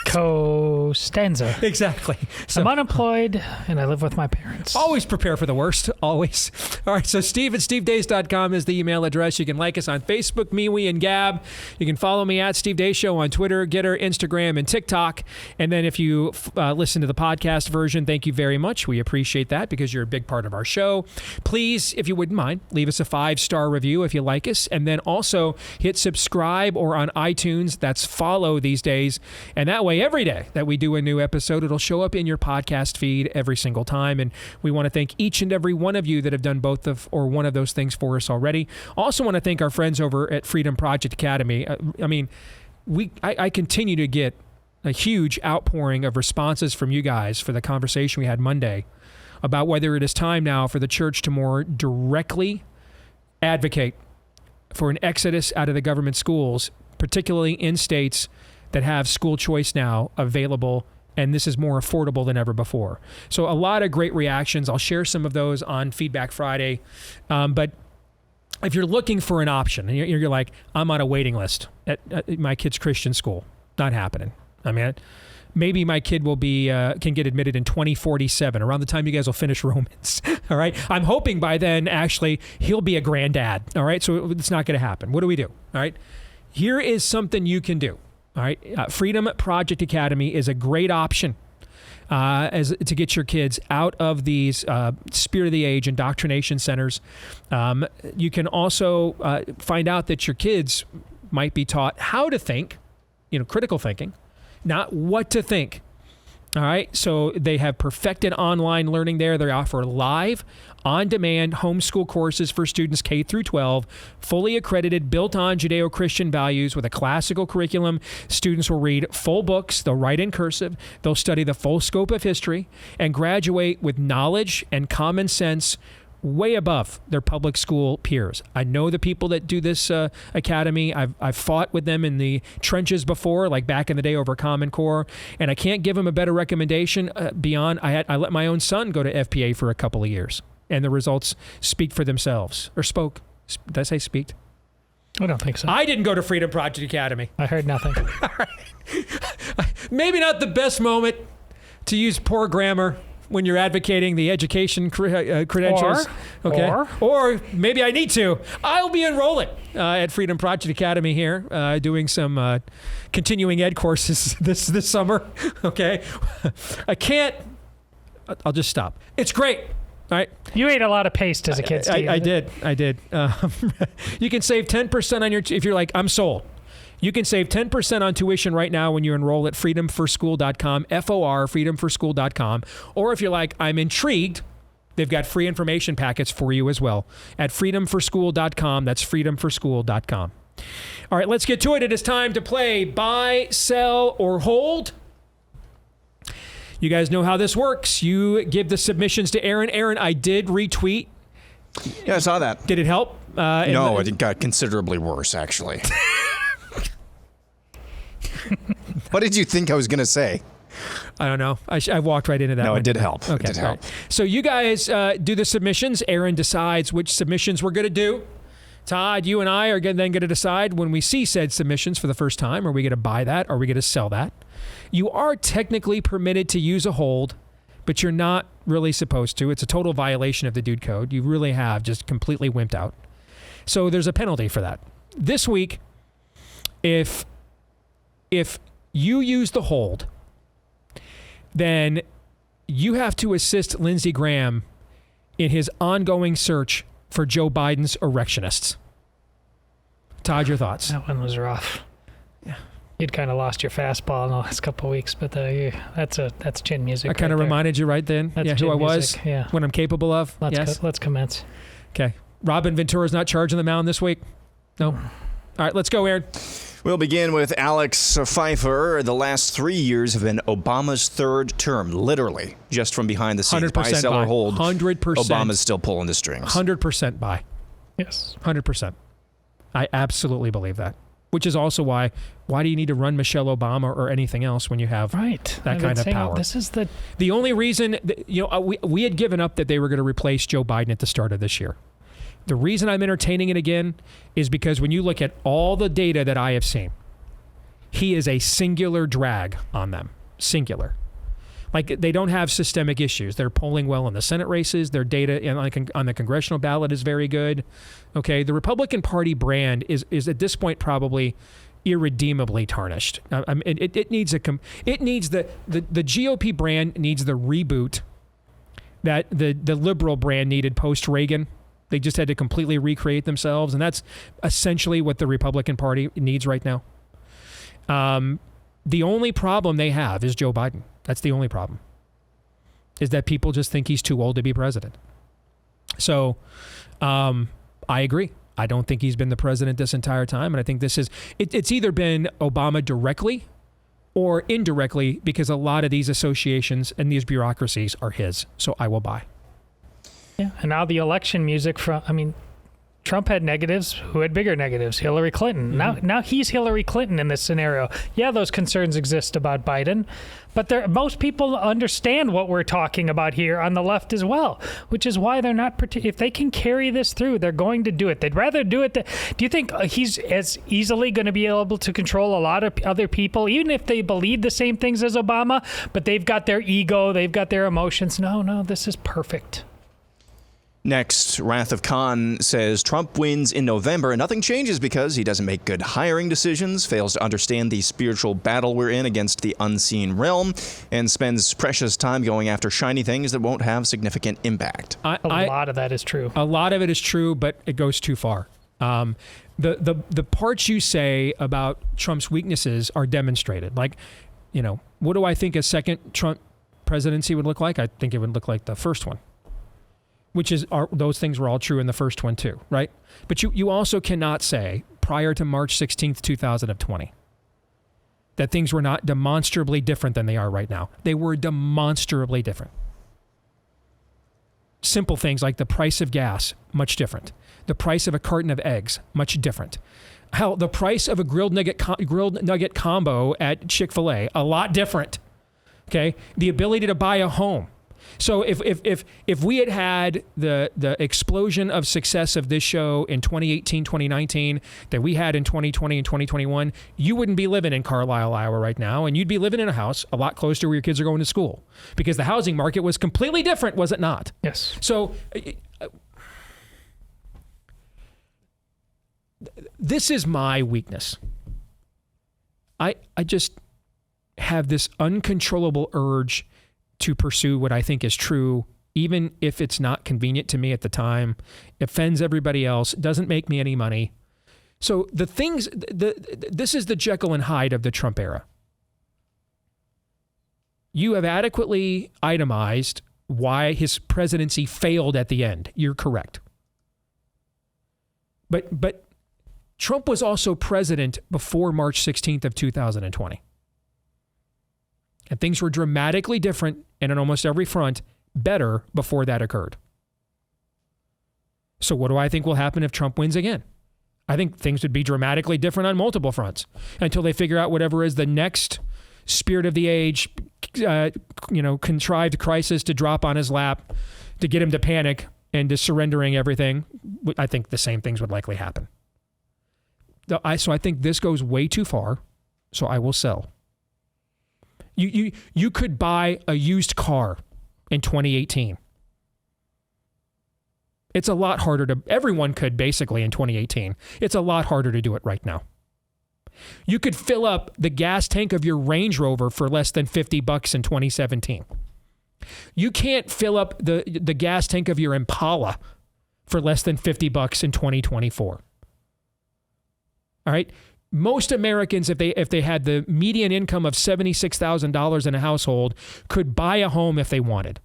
Costanza. Exactly. So, I'm unemployed, and I live with my parents. Always prepare for the worst. Always. All right, so steve@stevedeace.com is the email address. You can like us on Facebook, MeWe, and Gab. You can follow me at Steve Deace Show on Twitter, Getter, Instagram, and TikTok. And then if you listen to the podcast version, thank you very much. We appreciate that because you're a big part of our show. Please, if you wouldn't mind, leave us a 5-star review if you like us. And then also hit subscribe or on iTunes. That's follow these days. And that way, every day that we do a new episode, it'll show up in your podcast feed every single time. And we want to thank each and every one of you that have done both of or one of those things for us already. Also want to thank our friends over at Freedom Project Academy. I continue to get a huge outpouring of responses from you guys for the conversation we had Monday about whether it is time now for the church to more directly advocate for an exodus out of the government schools, particularly in states that have school choice now available, and this is more affordable than ever before. So a lot of great reactions. I'll share some of those on Feedback Friday. But if you're looking for an option, and you're like, I'm on a waiting list at my kid's Christian school, not happening. I mean, maybe my kid will be can get admitted in 2047, around the time you guys will finish Romans. All right. I'm hoping by then, actually, he'll be a granddad. All right. So it's not going to happen. What do we do? All right. Here is something you can do. All right. Freedom Project Academy is a great option to get your kids out of these spirit of the age indoctrination centers. You can also find out that your kids might be taught how to think, critical thinking, not what to think. All right. So they have perfected online learning there. They offer live, on-demand homeschool courses for students K through 12, fully accredited, built on Judeo-Christian values with a classical curriculum. Students will read full books. They'll write in cursive. They'll study the full scope of history and graduate with knowledge and common sense way above their public school peers. I know the people that do this academy. I've fought with them in the trenches before, like back in the day over Common Core, and I can't give them a better recommendation beyond I let my own son go to FPA for a couple of years, and the results speak for themselves. Or spoke. Did I say speak? I don't think so. I didn't go to Freedom Project Academy. I heard nothing. All right. Maybe not the best moment to use poor grammar when you're advocating the education credentials. Or maybe I need to. I'll be enrolling at Freedom Project Academy here, doing some continuing ed courses this summer. Okay. I'll just stop. It's great. All right. You ate a lot of paste as a kid, Steve. I did. You can save 10% on if you're like, I'm sold. You can save 10% on tuition right now when you enroll at freedomforschool.com, freedomforschool.com. Or if you're like, I'm intrigued, they've got free information packets for you as well at freedomforschool.com. That's freedomforschool.com. All right, let's get to it. It is time to play Buy, Sell, or Hold. You guys know how this works. You give the submissions to Aaron. Aaron, I did retweet. Yeah, I saw that. Did it help? No, it got considerably worse, actually. What did you think I was going to say? I don't know. I walked right into that. No, one. it did help. Okay, it did help. Right. So you guys do the submissions. Aaron decides which submissions we're going to do. Todd, you and I are then going to decide when we see said submissions for the first time, are we going to buy that? Are we going to sell that? You are technically permitted to use a hold, but you're not really supposed to. It's a total violation of the dude code. You really have just completely wimped out. So there's a penalty for that. This week, if you use the hold, then you have to assist Lindsey Graham in his ongoing search for Joe Biden's erectionists. Todd, your thoughts? That one was rough. Yeah. You'd kind of lost your fastball in the last couple of weeks, but that's chin music. I kind of reminded you right then, who I was, what I'm capable of. Let's commence. Okay. Robin Ventura's not charging the mound this week? No. All right, let's go, Aaron. We'll begin with Alex Pfeiffer. The last 3 years have been Obama's third term, literally, just from behind the scenes. 100% buy, sell, or hold. 100%. Obama's still pulling the strings. 100% buy. Yes. 100%. I absolutely believe that. Which is also why do you need to run Michelle Obama or anything else when you have that kind of power? This is the only reason, we had given up that they were going to replace Joe Biden at the start of this year. The reason I'm entertaining it again is because when you look at all the data that I have seen, he is a singular drag on them. Singular. Like, they don't have systemic issues. They're polling well in the Senate races. Their data on the congressional ballot is very good. Okay, the Republican Party brand is at this point probably irredeemably tarnished. It needs the GOP brand needs the reboot that the liberal brand needed post-Reagan. They just had to completely recreate themselves, and that's essentially what the Republican Party needs right now. The only problem they have is Joe Biden. That's the only problem, is that people just think he's too old to be president. So I agree. I don't think he's been the president this entire time, and I think it's either been Obama directly or indirectly, because a lot of these associations and these bureaucracies are his. So I will buy. Yeah, and now the election music Trump had negatives. Who had bigger negatives? Hillary Clinton. Now he's Hillary Clinton in this scenario. Yeah, those concerns exist about Biden, but most people understand what we're talking about here on the left as well, which is why they're not. If they can carry this through, they're going to do it. They'd rather do it. Do you think he's as easily going to be able to control a lot of other people, even if they believe the same things as Obama, but they've got their ego, they've got their emotions? No, this is perfect. Next, Wrath of Khan says Trump wins in November and nothing changes because he doesn't make good hiring decisions, fails to understand the spiritual battle we're in against the unseen realm, and spends precious time going after shiny things that won't have significant impact. A lot of that is true. A lot of it is true, but it goes too far. The parts you say about Trump's weaknesses are demonstrated. Like, what do I think a second Trump presidency would look like? I think it would look like the first one. Which is, those things were all true in the first one too, right? But you also cannot say prior to March 16th, 2020, that things were not demonstrably different than they are right now. They were demonstrably different. Simple things like the price of gas, much different. The price of a carton of eggs, much different. Hell, the price of a grilled nugget combo at Chick-fil-A, a lot different. Okay? The ability to buy a home. So if we had the explosion of success of this show in 2018, 2019 that we had in 2020 and 2021, you wouldn't be living in Carlisle, Iowa right now, and you'd be living in a house a lot closer to where your kids are going to school because the housing market was completely different, was it not? Yes. So this is my weakness. I just have this uncontrollable urge to pursue what I think is true, even if it's not convenient to me at the time, offends everybody else, doesn't make me any money. So this is the Jekyll and Hyde of the Trump era. You have adequately itemized why his presidency failed at the end. You're correct. But Trump was also president before March 16th of 2020. And things were dramatically different and on almost every front better before that occurred. So what do I think will happen if Trump wins again? I think things would be dramatically different on multiple fronts until they figure out whatever is the next spirit of the age, contrived crisis to drop on his lap to get him to panic and to surrendering everything. I think the same things would likely happen. So I think this goes way too far, so I will sell. You could buy a used car in 2018. It's a lot harder everyone could basically in 2018. It's a lot harder to do it right now. You could fill up the gas tank of your Range Rover for less than $50 in 2017. You can't fill up the gas tank of your Impala for less than $50 in 2024. All right? Most Americans, if they had the median income of $76,000 in a household, could buy a home if they wanted.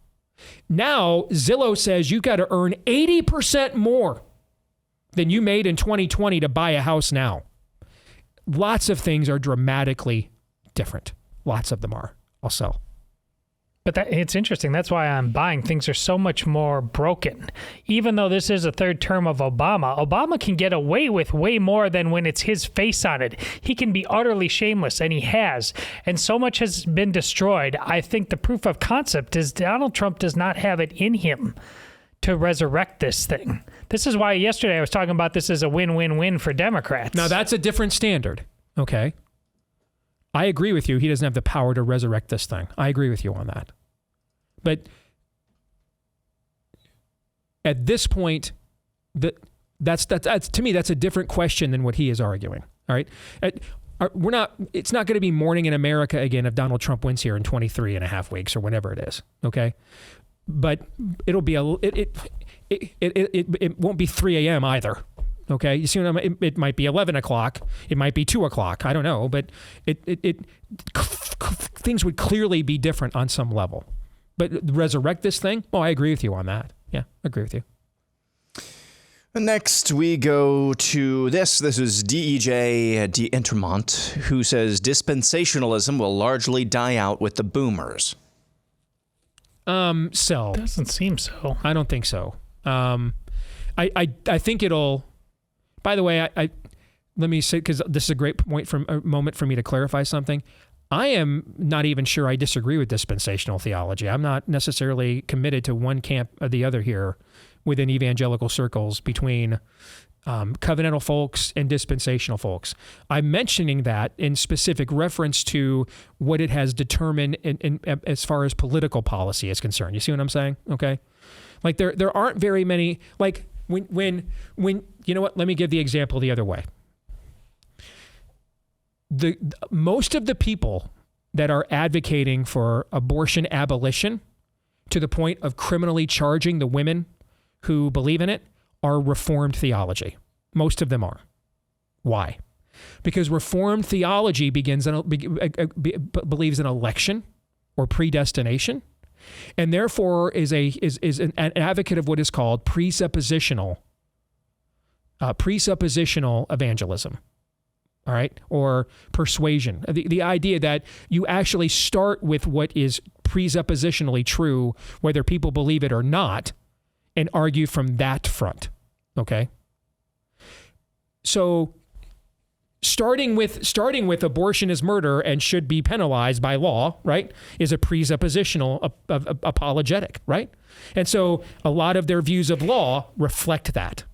Now, Zillow says you've got to earn 80% more than you made in 2020 to buy a house now. Lots of things are dramatically different. Lots of them are. I'll sell. But it's interesting. That's why I'm buying. Things are so much more broken. Even though this is a third term of Obama can get away with way more than when it's his face on it. He can be utterly shameless, and he has. And so much has been destroyed. I think the proof of concept is Donald Trump does not have it in him to resurrect this thing. This is why yesterday I was talking about this as a win-win-win for Democrats. Now, that's a different standard, okay? I agree with you. He doesn't have the power to resurrect this thing. I agree with you on that. But at this point, that's to me, that's a different question than what he is arguing. All right? It's not going to be morning in America again if Donald Trump wins here in 23 and a half weeks or whenever it is, okay? But it'll be it won't be 3 a.m. either. Okay, you see what I mean? It might be 11 o'clock. It might be 2 o'clock. I don't know, but things would clearly be different on some level. But resurrect this thing? Oh, I agree with you on that. Yeah, I agree with you. Next, we go to this. This is DEJ D'Entremont, who says dispensationalism will largely die out with the boomers. So doesn't seem so. I don't think so. I think it'll By the way, I let me say, because this is a great moment for me to clarify something. I am not even sure I disagree with dispensational theology. I'm not necessarily committed to one camp or the other here within evangelical circles between covenantal folks and dispensational folks. I'm mentioning that in specific reference to what it has determined in as far as political policy is concerned. You see what I'm saying? Okay. Like there aren't very many, like when you know what, let me give the example the other way. Most of the people that are advocating for abortion abolition to the point of criminally charging the women who believe in it are Reformed theology. Most of them are. Why? Because Reformed theology believes in election or predestination, and therefore is an advocate of what is called presuppositional evangelism. All right, or persuasion. The idea that you actually start with what is presuppositionally true, whether people believe it or not, and argue from that front. Okay. So starting with abortion is murder and should be penalized by law, right, is a presuppositional apologetic, right? And so a lot of their views of law reflect that.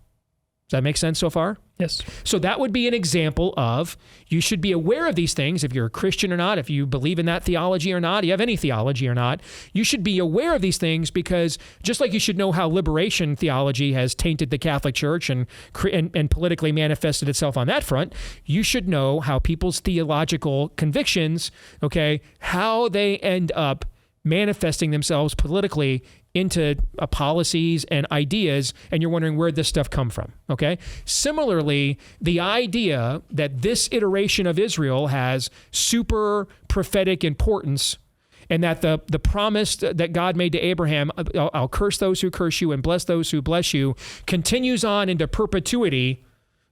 Does that make sense so far? Yes. So that would be an example of you should be aware of these things if you're a Christian or not, if you believe in that theology or not, you have any theology or not. You should be aware of these things because just like you should know how liberation theology has tainted the Catholic Church and politically manifested itself on that front, you should know how people's theological convictions, okay, how they end up manifesting themselves politically into policies and ideas, and you're wondering where this stuff come from, okay? Similarly, the idea that this iteration of Israel has super prophetic importance and that the promise that God made to Abraham, I'll curse those who curse you and bless those who bless you, continues on into perpetuity,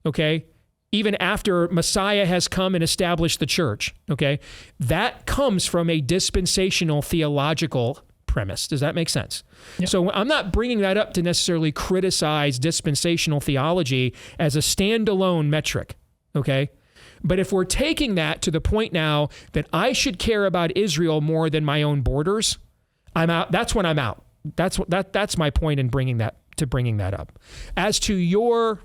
okay? Even after Messiah has come and established the church, okay? That comes from a dispensational theological premise. Does that make sense? Yep. So I'm not bringing that up to necessarily criticize dispensational theology as a standalone metric, okay? But if we're taking that to the point now that I should care about Israel more than my own borders, I'm out. That's when I'm out. That's my point in bringing that up. As to your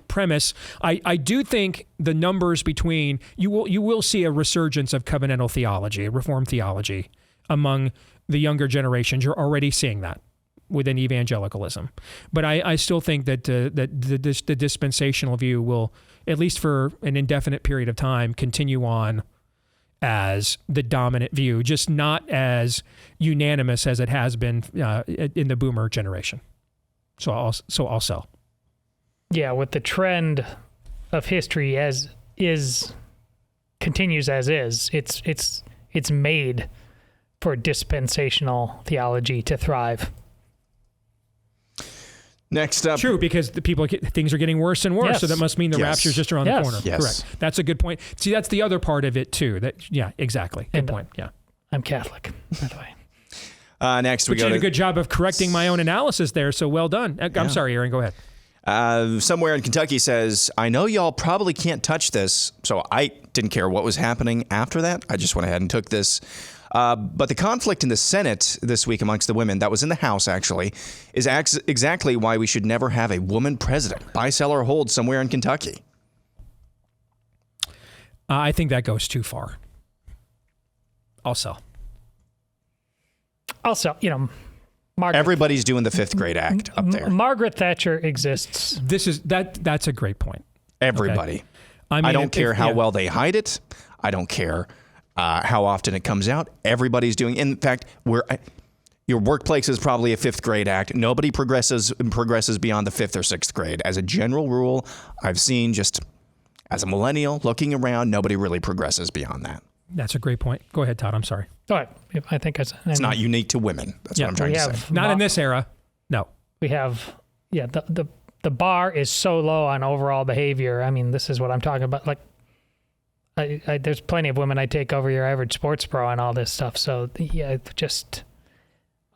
premise, I do think the numbers between you will see a resurgence of covenantal theology, Reformed theology among the younger generations. You're already seeing that within evangelicalism, but I still think that the dispensational view will, at least for an indefinite period of time, continue on as the dominant view, just not as unanimous as it has been in the boomer generation. So I'll sell. Yeah, with the trend of history as is continues as is, it's made for dispensational theology to thrive. Next up. True, because things are getting worse and worse, yes. So that must mean the rapture's just around the corner. Yes. Correct. That's a good point. See, that's the other part of it too. Yeah, exactly. Good point. Yeah. I'm Catholic, by the way. Next, we go. You did a good job of correcting my own analysis there, so well done. I'm sorry, Aaron. Go ahead. Somewhere in Kentucky says, I know y'all probably can't touch this, so I didn't care what was happening after that. I just went ahead and took this. But the conflict in the Senate this week amongst the women, that was in the House actually, is exactly why we should never have a woman president. Buy, sell, or hold somewhere in Kentucky. I think that goes too far. I'll sell. Everybody's doing the fifth grade act up there. Margaret Thatcher exists. That's a great point. Everybody. Okay. I don't care how well they hide it. I don't care how often it comes out. Everybody's doing. In fact, your workplace is probably a fifth grade act. Nobody progresses beyond the fifth or sixth grade. As a general rule, I've seen just as a millennial looking around, nobody really progresses beyond that. That's a great point. Go ahead, Todd. I'm sorry. All right. I think it's not unique to women. That's what I'm trying to say. Not in this era. No. We have, the bar is so low on overall behavior. I mean, this is what I'm talking about. Like, there's plenty of women I take over your average sports pro and all this stuff. So, yeah, just,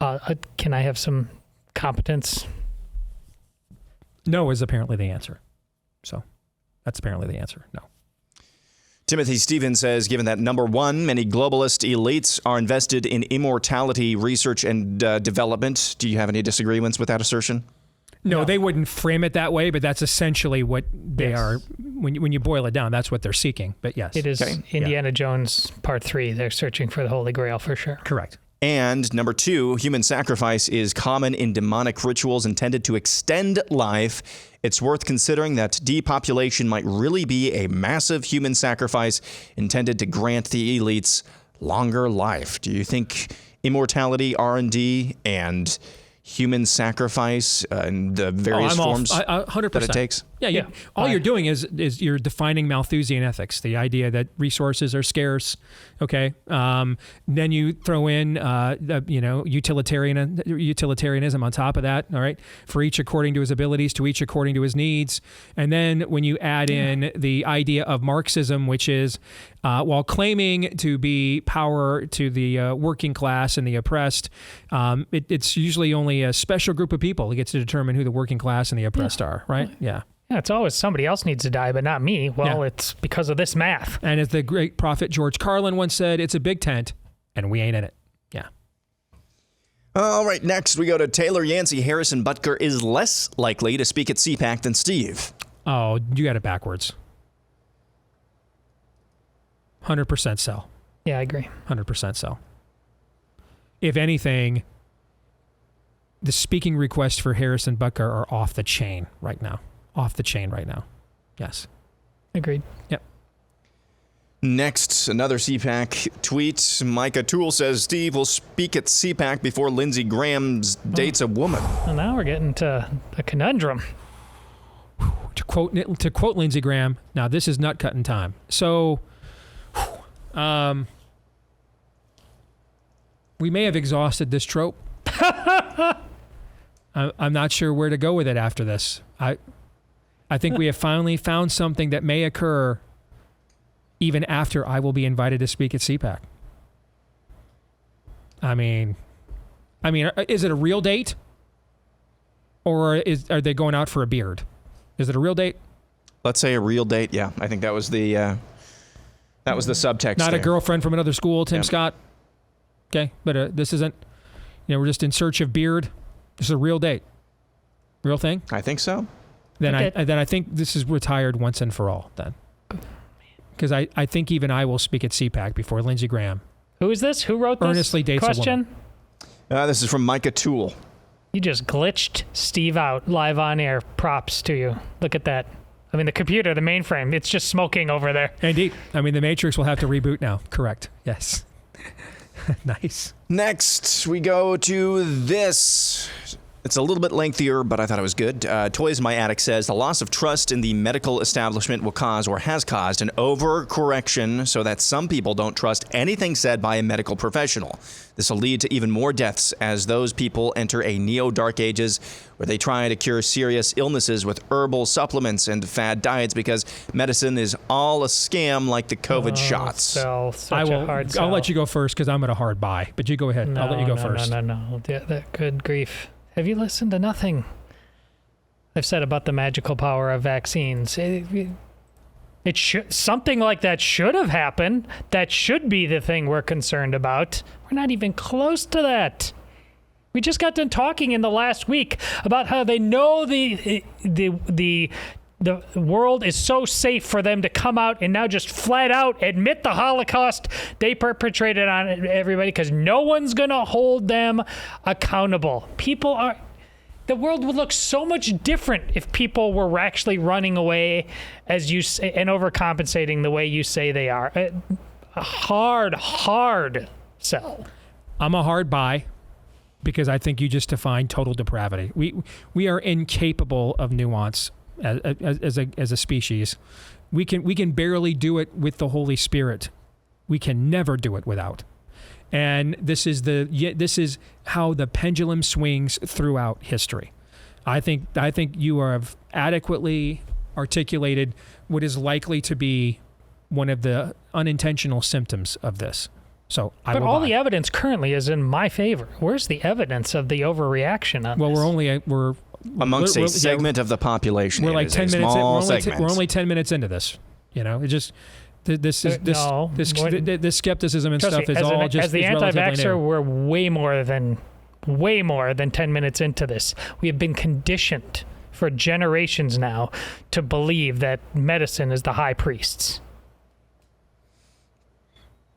can I have some competence? No is apparently the answer. So that's apparently the answer. No. Timothy Stevens says, given that number one, many globalist elites are invested in immortality research and development, do you have any disagreements with that assertion? No, they wouldn't frame it that way, but that's essentially what they are. When you boil it down, that's what they're seeking. But yes. It is Indiana Jones Part 3. They're searching for the Holy Grail for sure. Correct. And number two, human sacrifice is common in demonic rituals intended to extend life. It's worth considering that depopulation might really be a massive human sacrifice intended to grant the elites longer life. Do you think immortality, R&D, and human sacrifice and the various forms 100%. that it takes? Yeah. All you're doing is you're defining Malthusian ethics, the idea that resources are scarce. Okay. Then you throw in, utilitarianism on top of that. All right. For each according to his abilities, to each according to his needs. And then when you add in the idea of Marxism, which is while claiming to be power to the working class and the oppressed, it's usually only a special group of people who gets to determine who the working class and the oppressed are. Right. Yeah. Yeah, it's always somebody else needs to die, but not me. Well, it's because of this math. And as the great prophet George Carlin once said, it's a big tent, and we ain't in it. Yeah. All right, next we go to Taylor Yancey. Harrison Butker is less likely to speak at CPAC than Steve. Oh, you got it backwards. 100% sell. Yeah, I agree. 100% sell. If anything, the speaking requests for Harrison Butker are off the chain right now. Off the chain right now. Yes. Agreed. Yep. Next, another CPAC tweet. Micah Toole says Steve will speak at CPAC before Lindsey Graham dates a woman. Well, now we're getting to a conundrum. To quote Lindsey Graham, now this is nut cutting time. So, we may have exhausted this trope. I'm not sure where to go with it after this. I think we have finally found something that may occur even after I will be invited to speak at CPAC. I mean, is it a real date? Or are they going out for a beard? Is it a real date? Let's say a real date. Yeah, I think that was the subtext. Not there. A girlfriend from another school, Tim Scott. Okay, but this isn't. We're just in search of beard. This is a real date. Real thing? I think so. Then I think this is retired once and for all. Then, because I think even I will speak at CPAC before Lindsey Graham. Who is this? Who wrote this earnestly dates question? A woman. This is from Micah Toole. You just glitched Steve out live on air. Props to you. Look at that. I mean, the computer, the mainframe, it's just smoking over there. Indeed. I mean, the Matrix will have to reboot now. Correct. Yes. Nice. Next, we go to this. It's a little bit lengthier, but I thought it was good. Toys in My Attic says the loss of trust in the medical establishment will cause or has caused an overcorrection so that some people don't trust anything said by a medical professional. This will lead to even more deaths as those people enter a neo-dark ages where they try to cure serious illnesses with herbal supplements and fad diets because medicine is all a scam like the COVID shots. I'll let you go first because I'm at a hard buy, but you go ahead. I'll let you go first. No. Good grief. Have you listened to nothing I've said about the magical power of vaccines? It should, something like that should have happened. That should be the thing we're concerned about. We're not even close to that. We just got done talking in the last week about how they know the world is so safe for them to come out and now just flat out admit the Holocaust they perpetrated on everybody because no one's going to hold them accountable. The world would look so much different if people were actually running away, as you say, and overcompensating the way you say they are. A hard sell. I'm a hard buy because I think you just defined total depravity. We are incapable of nuance. As a species, we can barely do it with the Holy Spirit. We can never do it without. And this is how the pendulum swings throughout history. I think you have adequately articulated what is likely to be one of the unintentional symptoms of this. So but all the evidence currently is in my favor. Where's the evidence of the overreaction on this? Well, we're amongst a segment of the population. We're like 10 minutes. We're only 10 minutes into this. This skepticism and stuff is all just. As the anti-vaxxer, we're way more than 10 minutes into this. We have been conditioned for generations now to believe that medicine is the high priests.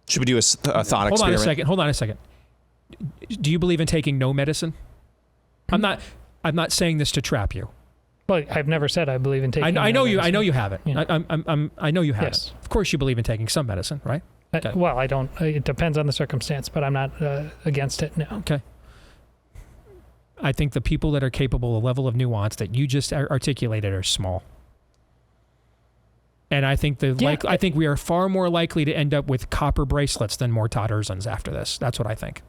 Should we do a thought experiment? Hold on a second. Do you believe in taking no medicine? I'm not saying this to trap you. Well, I've never said I believe in taking. I know you haven't. Yeah. I know you haven't. Yes. Of course, you believe in taking some medicine, right? Okay. Well, I don't. It depends on the circumstance, but I'm not against it. No. Okay. I think the people that are capable of the level of nuance that you just articulated are small. And I think I think we are far more likely to end up with copper bracelets than more Todd Erzens after this. That's what I think.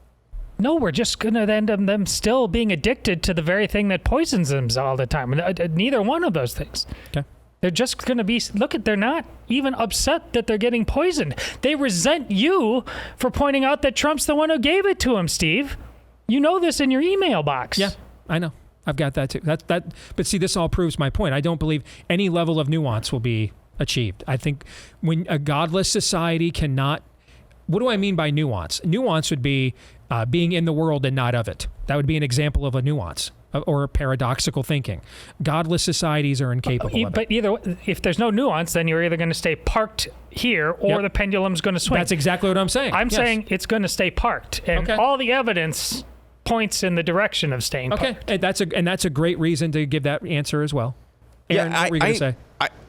No, we're just going to end up them still being addicted to the very thing that poisons them all the time. Neither one of those things. Okay. They're just going to be, they're not even upset that they're getting poisoned. They resent you for pointing out that Trump's the one who gave it to him, Steve. You know this in your email box. Yeah, I know. I've got that too. But see, this all proves my point. I don't believe any level of nuance will be achieved. I think when a godless society cannot. What do I mean by nuance? Nuance would be being in the world and not of it. That would be an example of a nuance or a paradoxical thinking. Godless societies are incapable of it. But if there's no nuance, then you're either going to stay parked here or the pendulum's going to swing. That's exactly what I'm saying. I'm saying it's going to stay parked. And all the evidence points in the direction of staying parked. And that's a great reason to give that answer as well. Aaron, what were you going to say?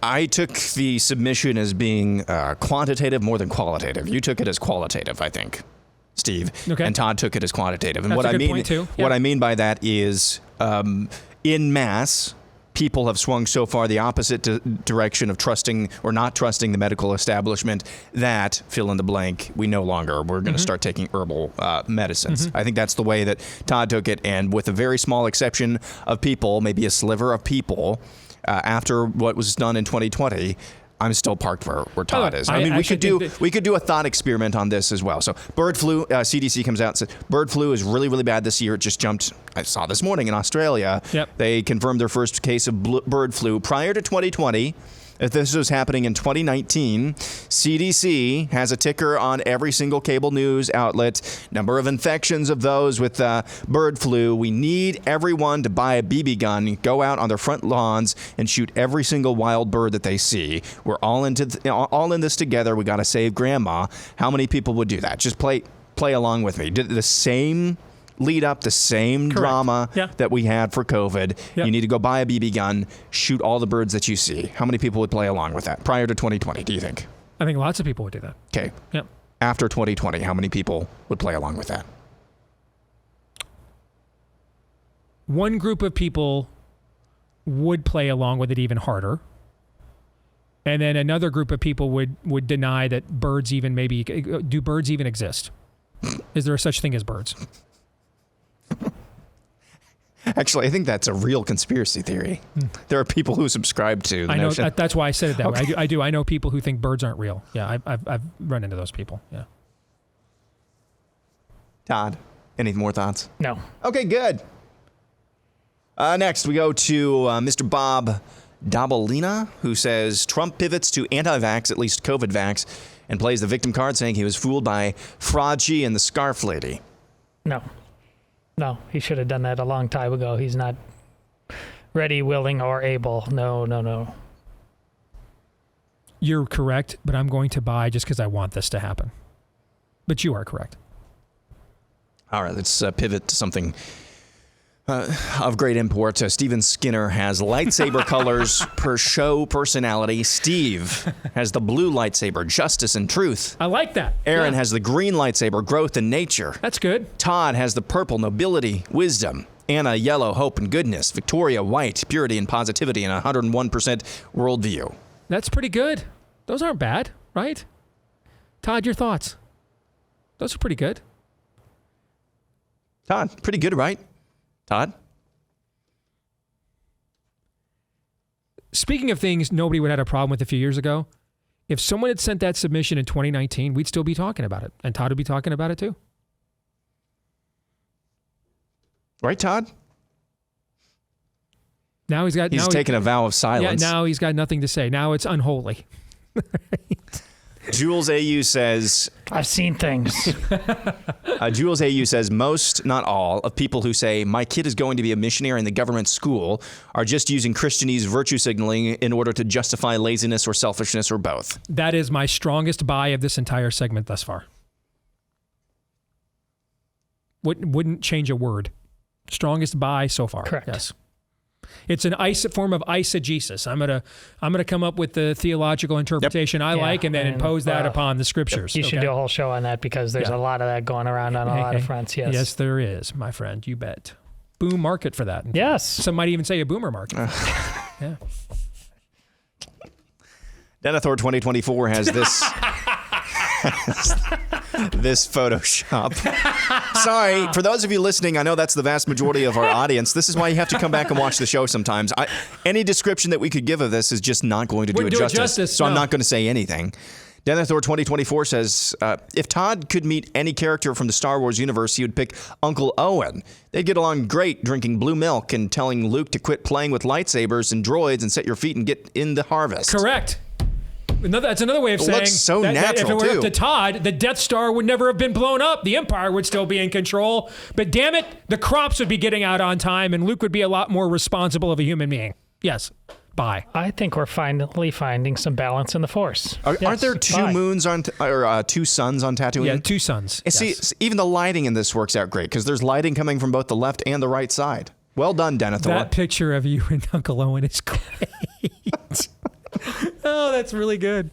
I took the submission as being quantitative more than qualitative. You took it as qualitative, I think, Steve. Okay. And Todd took it as quantitative. And that's what a good I mean, point too. What I mean by that is, in mass, people have swung so far the opposite direction of trusting or not trusting the medical establishment that fill in the blank. We're going to start taking herbal medicines. I think that's the way that Todd took it, and with a very small exception of people, maybe a sliver of people. After what was done in 2020, I'm still parked where Todd is. We could do a thought experiment on this as well. So bird flu, CDC comes out and says bird flu is really, really bad this year. It just jumped. I saw this morning in Australia. Yep. They confirmed their first case of bird flu prior to 2020. If this was happening in 2019, CDC has a ticker on every single cable news outlet, number of infections of those with bird flu. We need everyone to buy a BB gun, go out on their front lawns, and shoot every single wild bird that they see. We're all in this together. We got to save Grandma. How many people would do that? Just play along with me. The same lead up, the same drama that we had for COVID. Yep. You need to go buy a BB gun, shoot all the birds that you see. How many people would play along with that prior to 2020, do you think? I think lots of people would do that. Okay. Yep. After 2020, how many people would play along with that? One group of people would play along with it even harder. And then another group of people would deny that birds even do birds even exist? Is there such thing as birds? Actually, I think that's a real conspiracy theory. There are people who subscribe to the notion. That's why I said it that way. I do. I know people who think birds aren't real. Yeah, I've run into those people. Yeah. Todd, any more thoughts? No. Okay, good. Next, we go to Mr. Bob Dabalina, who says Trump pivots to anti-vax, at least COVID vax, and plays the victim card, saying he was fooled by Fraudgy and the Scarf Lady. No, he should have done that a long time ago. He's not ready, willing, or able. No. You're correct, but I'm going to buy just because I want this to happen. But you are correct. All right, let's pivot to something of great import. Steven Skinner has lightsaber colors per show personality. Steve has the blue lightsaber, justice and truth. I like that. Aaron has the green lightsaber, growth and nature. That's good. Todd has the purple, nobility, wisdom. Anna, yellow, hope and goodness. Victoria, white, purity and positivity, and 101% worldview. That's pretty good. Those aren't bad, right? Todd, your thoughts? Those are pretty good. Todd, pretty good, right? Todd? Speaking of things nobody would have a problem with a few years ago, if someone had sent that submission in 2019, we'd still be talking about it. And Todd would be talking about it too. Right, Todd? Now he's taken a vow of silence. Yeah, now he's got nothing to say. Now it's unholy. Jules AU says, I've seen things. Jules AU says, most, not all, of people who say, my kid is going to be a missionary in the government school are just using Christianese virtue signaling in order to justify laziness or selfishness or both. That is my strongest buy of this entire segment thus far. Wouldn't change a word. Strongest buy so far. Correct. Yes. It's an form of eisegesis. I'm gonna come up with the theological interpretation I like, and then impose that upon the scriptures. You should do a whole show on that because there's a lot of that going around on a lot of fronts. Yes. Yes, there is, my friend. You bet. Boom market for that. Yes. Some might even say a boomer market. Yeah. Denethor 2024 has this. This Photoshop. Sorry, for those of you listening, I know that's the vast majority of our audience. This is why you have to come back and watch the show sometimes. Any description that we could give of this is just not going to do it justice. So I'm not going to say anything. Denethor 2024 says, if Todd could meet any character from the Star Wars universe, he would pick Uncle Owen. They'd get along great drinking blue milk and telling Luke to quit playing with lightsabers and droids and set your feet and get in the harvest. Correct. That's another way of saying looks so natural, if it were too. up to Todd, the Death Star would never have been blown up. The Empire would still be in control. But damn it, the crops would be getting out on time, and Luke would be a lot more responsible of a human being. Yes. Bye. I think we're finally finding some balance in the Force. Aren't there two moons or two suns on Tatooine? Yeah, two suns. And see, even the lighting in this works out great because there's lighting coming from both the left and the right side. Well done, Denethor. That picture of you and Uncle Owen is great. Oh, that's really good.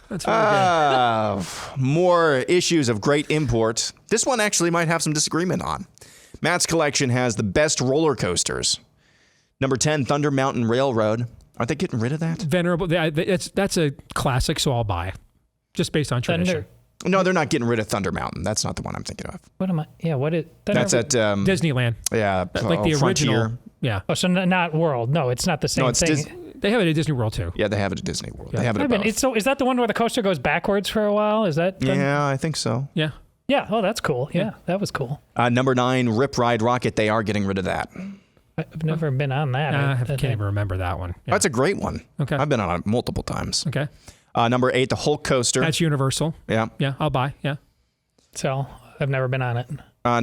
That's really good. More issues of great import. This one actually might have some disagreement on. Matt's collection has the best roller coasters. Number 10, Thunder Mountain Railroad. Aren't they getting rid of that? Venerable. That's a classic, so I'll buy. Just based on tradition. No, they're not getting rid of Thunder Mountain. That's not the one I'm thinking of. What am I? Yeah, what is... That's at... Disneyland. Yeah. Like the Frontier. original. Yeah. Oh, so not World. No, it's not the same thing. They have it at Disney World, too. Yeah, they have it at Disney World. Yeah. They have it at both. So is that the one where the coaster goes backwards for a while? Is that... Yeah, I think so. Yeah. Yeah. Oh, that's cool. Yeah, that was cool. Number 9, Rip Ride Rocket. They are getting rid of that. I've never been on that. I can't even remember that one. Yeah. That's a great one. Okay. I've been on it multiple times. Okay. Number 8, the Hulk Coaster. That's Universal. Yeah. Yeah, I'll buy. Yeah. So I've never been on it.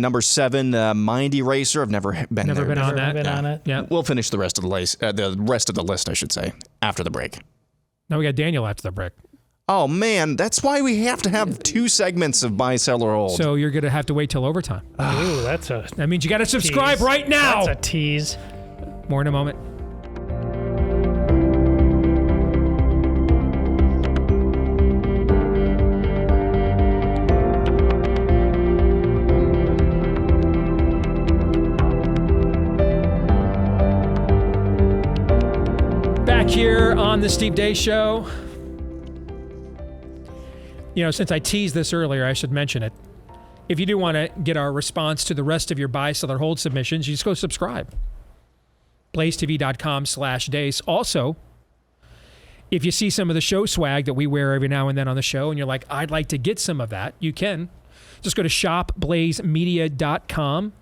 Number 7, Mind Eraser. I've never been there. Never been on that. on it. Yeah. We'll finish the rest of the list, I should say, after the break. Now we got Daniel after the break. Oh man, that's why we have to have 2 segments of buy, sell, or hold. So you're gonna have to wait till overtime. Ooh, that means you got to subscribe right now. That's a tease. More in a moment. Back here on the Steve Deace Show. You know, since I teased this earlier, I should mention it. If you do want to get our response to the rest of your buy, sell, or hold submissions, you just go subscribe. BlazeTV.com/Deace. Also, if you see some of the show swag that we wear every now and then on the show, and you're like, I'd like to get some of that, you can. Just go to shopblazemedia.com.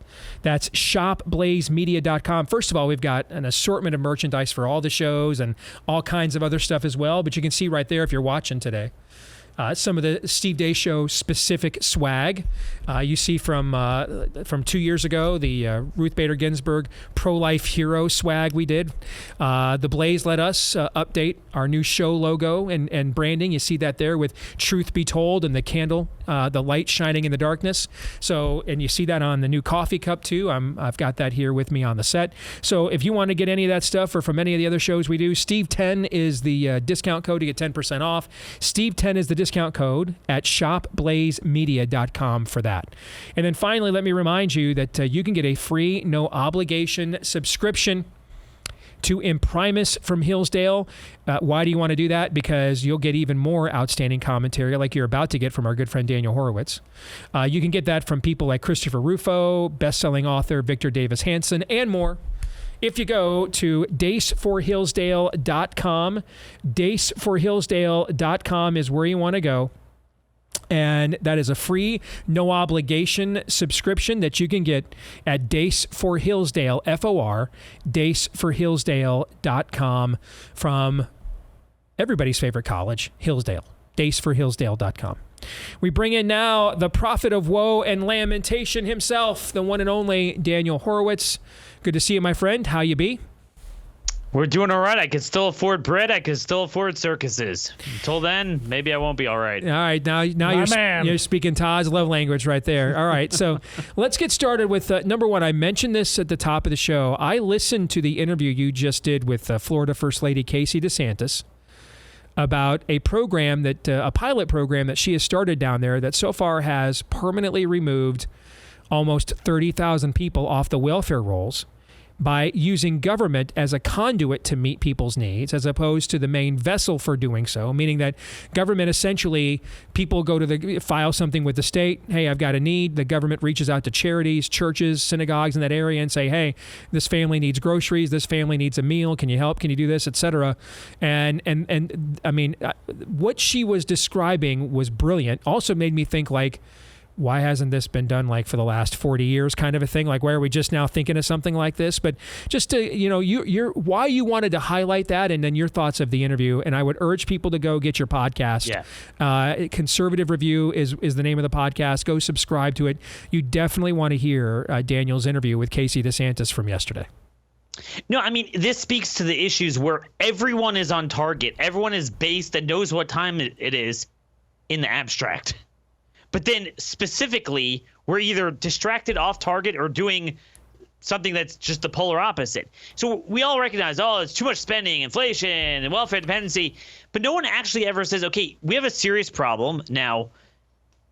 That's shopblazemedia.com. First of all, we've got an assortment of merchandise for all the shows and all kinds of other stuff as well. But you can see right there if you're watching today. Some of the Steve Deace Show specific swag you see from 2 years ago, the Ruth Bader Ginsburg pro-life hero swag we did. The Blaze let us update our new show logo and branding. You see that there with Truth Be Told and the candle, the light shining in the darkness. So, and you see that on the new coffee cup too. I've got that here with me on the set. So if you want to get any of that stuff or from any of the other shows we do, Steve10 is the discount code to get 10% off. Steve10 is the discount code at shopblazemedia.com for that. And then finally, let me remind you that you can get a free, no obligation subscription to Imprimis from Hillsdale. Why do you want to do that? Because you'll get even more outstanding commentary like you're about to get from our good friend Daniel Horowitz. You can get that from people like Christopher Rufo, best-selling author Victor Davis Hanson, and more. If you go to daceforhillsdale.com, daceforhillsdale.com is where you want to go. And that is a free, no obligation subscription that you can get at Deace for Hillsdale, F-O-R, DeaceForHillsdale.com from everybody's favorite college, Hillsdale, DeaceForHillsdale.com. We bring in now the prophet of woe and lamentation himself, the one and only Daniel Horowitz. Good to see you, my friend. How you be? We're doing all right. I can still afford bread. I can still afford circuses. Until then, maybe I won't be all right. All right. Now you're speaking Todd's love language right there. All right. So let's get started with number one. I mentioned this at the top of the show. I listened to the interview you just did with Florida First Lady Casey DeSantis about a program that a pilot program that she has started down there that so far has permanently removed almost 30,000 people off the welfare rolls by using government as a conduit to meet people's needs, as opposed to the main vessel for doing so, meaning that government essentially, people go to file something with the state. Hey, I've got a need. The government reaches out to charities, churches, synagogues in that area and say, hey, this family needs groceries. This family needs a meal. Can you help? Can you do this, et cetera? And I mean, what she was describing was brilliant. Also made me think, like, why hasn't this been done like for the last 40 years kind of a thing? Like, why are we just now thinking of something like this? But just to, why you wanted to highlight that and then your thoughts of the interview. And I would urge people to go get your podcast. Yeah. Conservative Review is the name of the podcast. Go subscribe to it. You definitely want to hear Daniel's interview with Casey DeSantis from yesterday. No, I mean, this speaks to the issues where everyone is on target. Everyone is based and knows what time it is in the abstract. But then specifically, we're either distracted, off target, or doing something that's just the polar opposite. So we all recognize, it's too much spending, inflation, and welfare dependency. But no one actually ever says, okay, we have a serious problem. Now,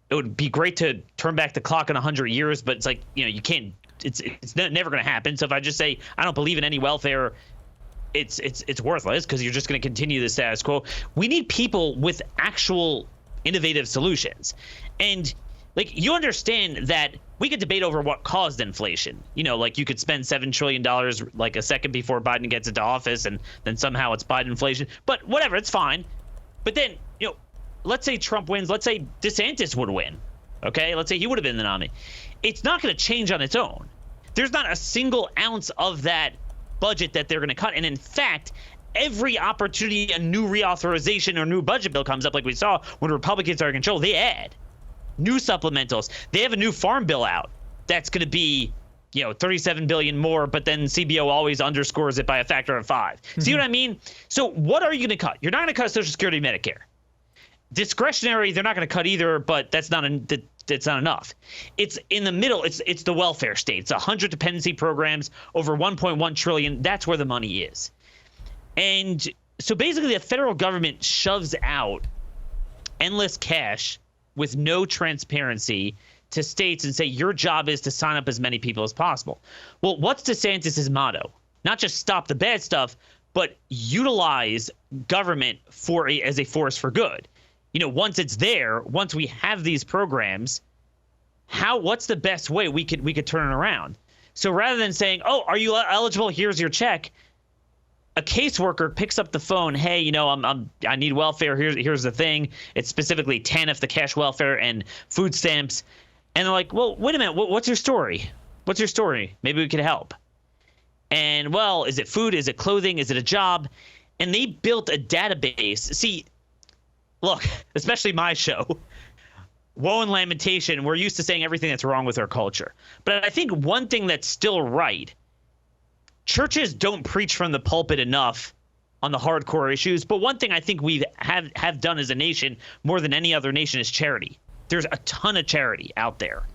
it would be great to turn back the clock in 100 years, but it's like, you can't. It's never going to happen. So if I just say I don't believe in any welfare, it's worthless because you're just going to continue the status quo. We need people with actual innovative solutions. And like, you understand that we could debate over what caused inflation. Like, you could spend $7 trillion like a second before Biden gets into office, and then somehow it's Biden inflation. But whatever, it's fine. But then, let's say Trump wins. Let's say DeSantis would win. Okay, let's say he would have been the nominee. It's not going to change on its own. There's not a single ounce of that budget that they're going to cut. And in fact, every opportunity a new reauthorization or new budget bill comes up, like we saw when Republicans are in control, they add new supplementals. They have a new farm bill out that's going to be, $37 billion more, but then CBO always underscores it by a factor of 5. Mm-hmm. See what I mean? So what are you going to cut? You're not going to cut Social Security, Medicare. Discretionary, they're not going to cut either, but that's not enough. It's in the middle. It's the welfare state. It's 100 dependency programs, over $1.1 trillion. That's where the money is. And so basically the federal government shoves out endless cash with no transparency to states and say, your job is to sign up as many people as possible. Well, what's DeSantis' motto? Not just stop the bad stuff, but utilize government as a force for good. Once it's there, once we have these programs, what's the best way we could turn it around? So rather than saying, are you eligible? Here's your check. A caseworker picks up the phone. Hey, I need welfare. Here's the thing. It's specifically TANF, the cash welfare, and food stamps. And they're like, well, wait a minute. What's your story? What's your story? Maybe we could help. And, well, is it food? Is it clothing? Is it a job? And they built a database. See, look, especially my show, Woe and Lamentation, we're used to saying everything that's wrong with our culture. But I think one thing that's still right, churches don't preach from the pulpit enough on the hardcore issues. But one thing I think we have done as a nation more than any other nation is charity. There's a ton of charity out there.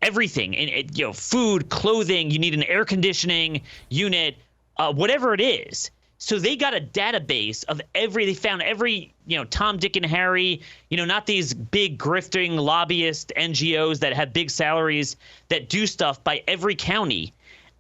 Everything, and food, clothing, you need an air conditioning unit, whatever it is. So they got a database of they found every, Tom, Dick, and Harry, not these big grifting lobbyist NGOs that have big salaries that do stuff by every county.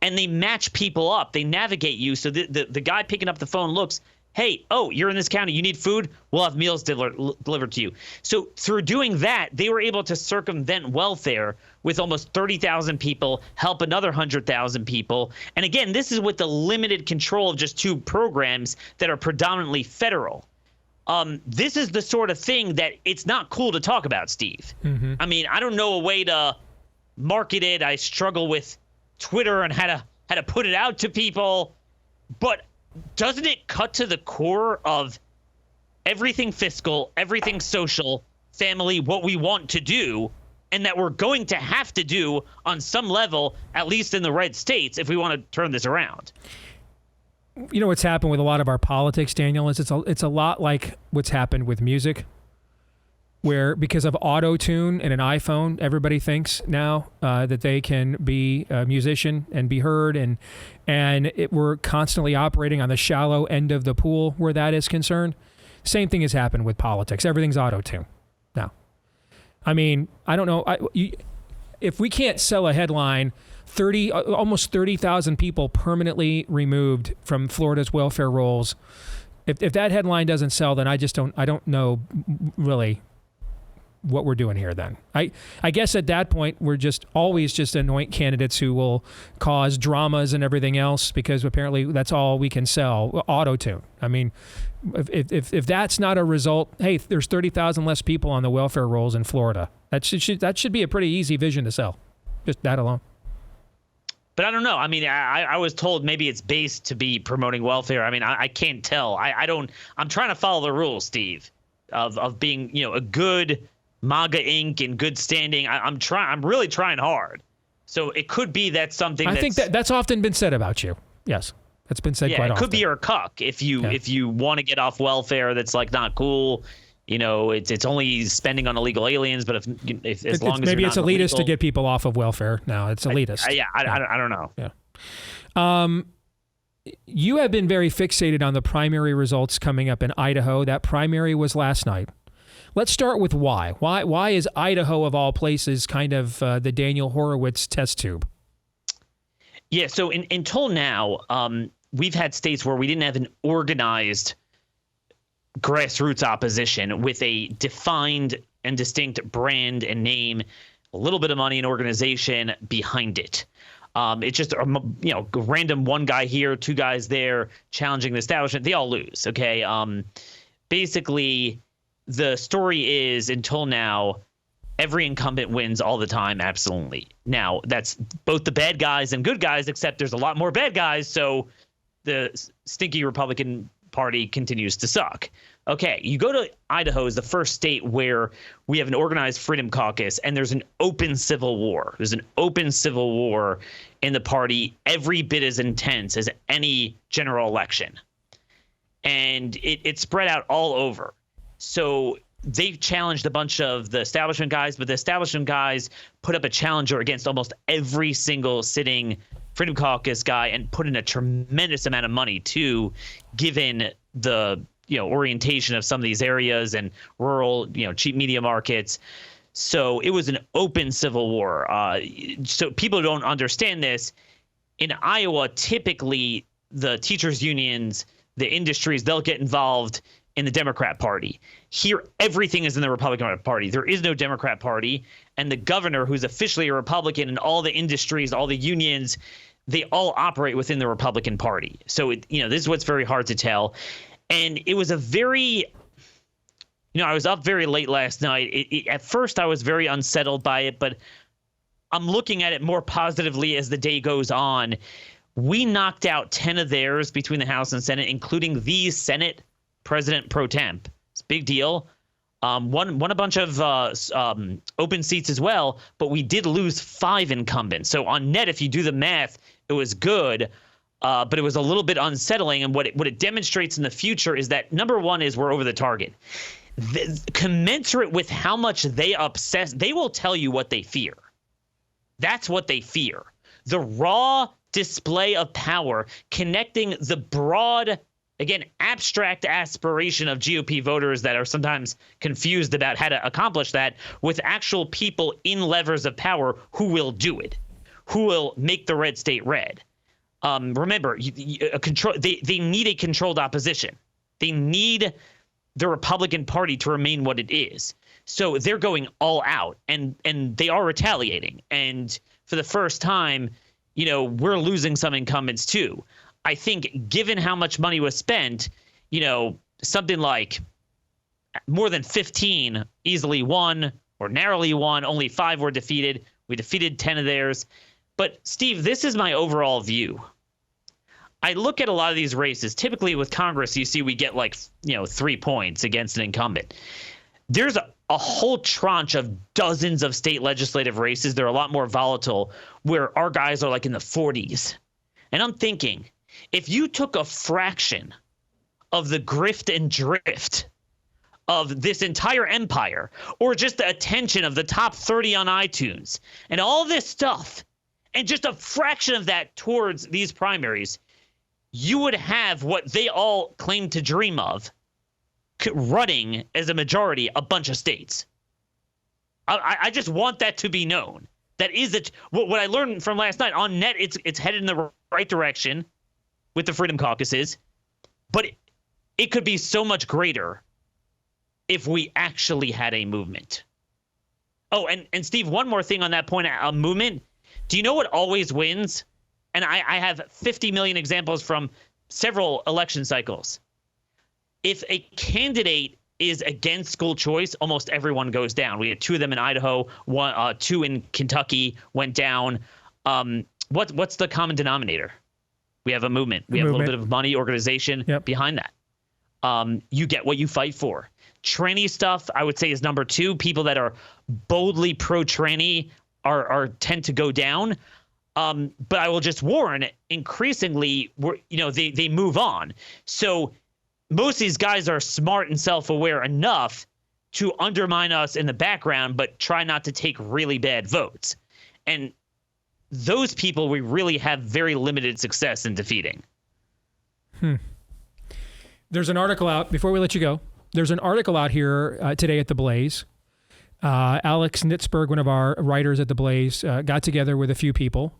And they match people up. They navigate you. So the guy picking up the phone looks, hey, you're in this county. You need food? We'll have meals delivered to you. So through doing that, they were able to circumvent welfare with almost 30,000 people, help another 100,000 people. And again, this is with the limited control of just 2 programs that are predominantly federal. This is the sort of thing that it's not cool to talk about, Steve. Mm-hmm. I mean, I don't know a way to market it. I struggle with Twitter and how to put it out to people. But doesn't it cut to the core of everything fiscal, everything social, family, what we want to do, and that we're going to have to do on some level, at least in the red states, if we want to turn this around? You know what's happened with a lot of our politics, Daniel, is it's a lot like what's happened with music, where because of auto-tune and an iPhone, everybody thinks now that they can be a musician and be heard, and we're constantly operating on the shallow end of the pool where that is concerned. Same thing has happened with politics. Everything's auto-tune now. I mean, I don't know. If we can't sell a headline, almost 30,000 people permanently removed from Florida's welfare rolls. If that headline doesn't sell, then I don't know really what we're doing here then. I guess at that point, we're always just anoint candidates who will cause dramas and everything else, because apparently that's all we can sell, auto-tune. I mean, if that's not a result, hey, there's 30,000 less people on the welfare rolls in Florida. That should be a pretty easy vision to sell, just that alone. But I don't know. I mean, I was told maybe it's based to be promoting welfare. I mean, I can't tell. I'm trying to follow the rules, Steve, of being, a good MAGA Inc. in good standing. I'm really trying hard. So it could be that's something I think that's often been said about you. Yes. That's been said quite often. Yeah, it could be you're a cuck if you want to get off welfare. That's like not cool. It's only spending on illegal aliens. But if as long as maybe it's elitist illegal, to get people off of welfare now. It's elitist. I don't know. Yeah. You have been very fixated on the primary results coming up in Idaho. That primary was last night. Let's start with why. Why is Idaho of all places kind of the Daniel Horowitz test tube? Yeah. So until now, we've had states where we didn't have an organized grassroots opposition with a defined and distinct brand and name, a little bit of money and organization behind it. It's just random one guy here, two guys there challenging the establishment. They all lose. Okay. Basically, the story is until now, every incumbent wins all the time. Absolutely. Now that's both the bad guys and good guys, except there's a lot more bad guys. So the stinky Republican Party continues to suck. Okay, you go to Idaho is the first state where we have an organized Freedom Caucus, and there's an open civil war. There's an open civil war in the party, every bit as intense as any general election. And it spread out all over. So they've challenged a bunch of the establishment guys, but the establishment guys put up a challenger against almost every single sitting Freedom Caucus guy and put in a tremendous amount of money too, given the orientation of some of these areas and rural, cheap media markets. So it was an open civil war. So people don't understand this. In Iowa, typically the teachers' unions, the industries, they'll get involved in the Democrat Party. Here, everything is in the Republican Party. There is no Democrat Party. And the governor, who's officially a Republican, and all the industries, all the unions, they all operate within the Republican Party. So, this is what's very hard to tell. And it was a very, I was up very late last night. At first, I was very unsettled by it, but I'm looking at it more positively as the day goes on. We knocked out 10 of theirs between the House and Senate, including the Senate President pro temp. It's a big deal. Won a bunch of open seats as well, but we did lose 5 incumbents. So on net, if you do the math, it was good, but it was a little bit unsettling. And what it demonstrates in the future is that, number one, is we're over the target. Commensurate with how much they obsess, they will tell you what they fear. That's what they fear. The raw display of power, connecting the broad, again, abstract aspiration of GOP voters that are sometimes confused about how to accomplish that with actual people in levers of power who will do it, who will make the red state red. Remember, they need a controlled opposition. They need the Republican Party to remain what it is. So they're going all out, and they are retaliating. And for the first time, we're losing some incumbents too. I think given how much money was spent, something like more than 15 easily won or narrowly won. Only 5 were defeated. We defeated 10 of theirs. But, Steve, this is my overall view. I look at a lot of these races. Typically with Congress, you see we get 3 points against an incumbent. There's a whole tranche of dozens of state legislative races. They're a lot more volatile, where our guys are in the 40s. And I'm thinking, if you took a fraction of the grift and drift of this entire empire, or just the attention of the top 30 on iTunes, and all this stuff, and just a fraction of that towards these primaries, you would have what they all claim to dream of, running as a majority a bunch of states. I just want that to be known. That is it. What I learned from last night on net, it's headed in the right direction with the Freedom Caucuses, but it could be so much greater if we actually had a movement. Oh, and Steve, one more thing on that point, a movement. Do you know what always wins? And I have 50 million examples from several election cycles. If a candidate is against school choice, almost everyone goes down. We had 2 of them in Idaho, 2 in Kentucky went down. What's the common denominator? We have a movement. We have a little bit of money, organization behind that. You get what you fight for. Tranny stuff, I would say, is number 2. People that are boldly pro-tranny are tend to go down. But I will just warn, increasingly, they move on. So most of these guys are smart and self-aware enough to undermine us in the background, but try not to take really bad votes. And those people we really have very limited success in defeating. There's an article out, before we let you go, there's an article out here today at The Blaze. Alex Nitzberg, one of our writers at The Blaze, got together with a few people.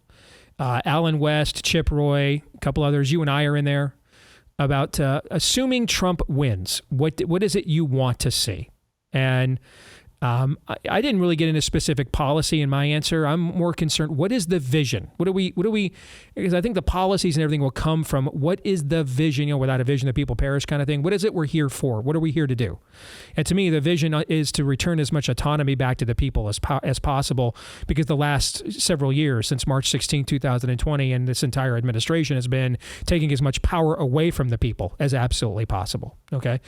Alan West, Chip Roy, a couple others. You and I are in there about assuming Trump wins. What is it you want to see? And I didn't really get into specific policy in my answer. I'm more concerned, what is the vision? What do we, because I think the policies and everything will come from what is the vision, without a vision, the people perish kind of thing. What is it we're here for? What are we here to do? And to me, the vision is to return as much autonomy back to the people as possible, because the last several years, since March 16, 2020, and this entire administration has been taking as much power away from the people as absolutely possible. Okay.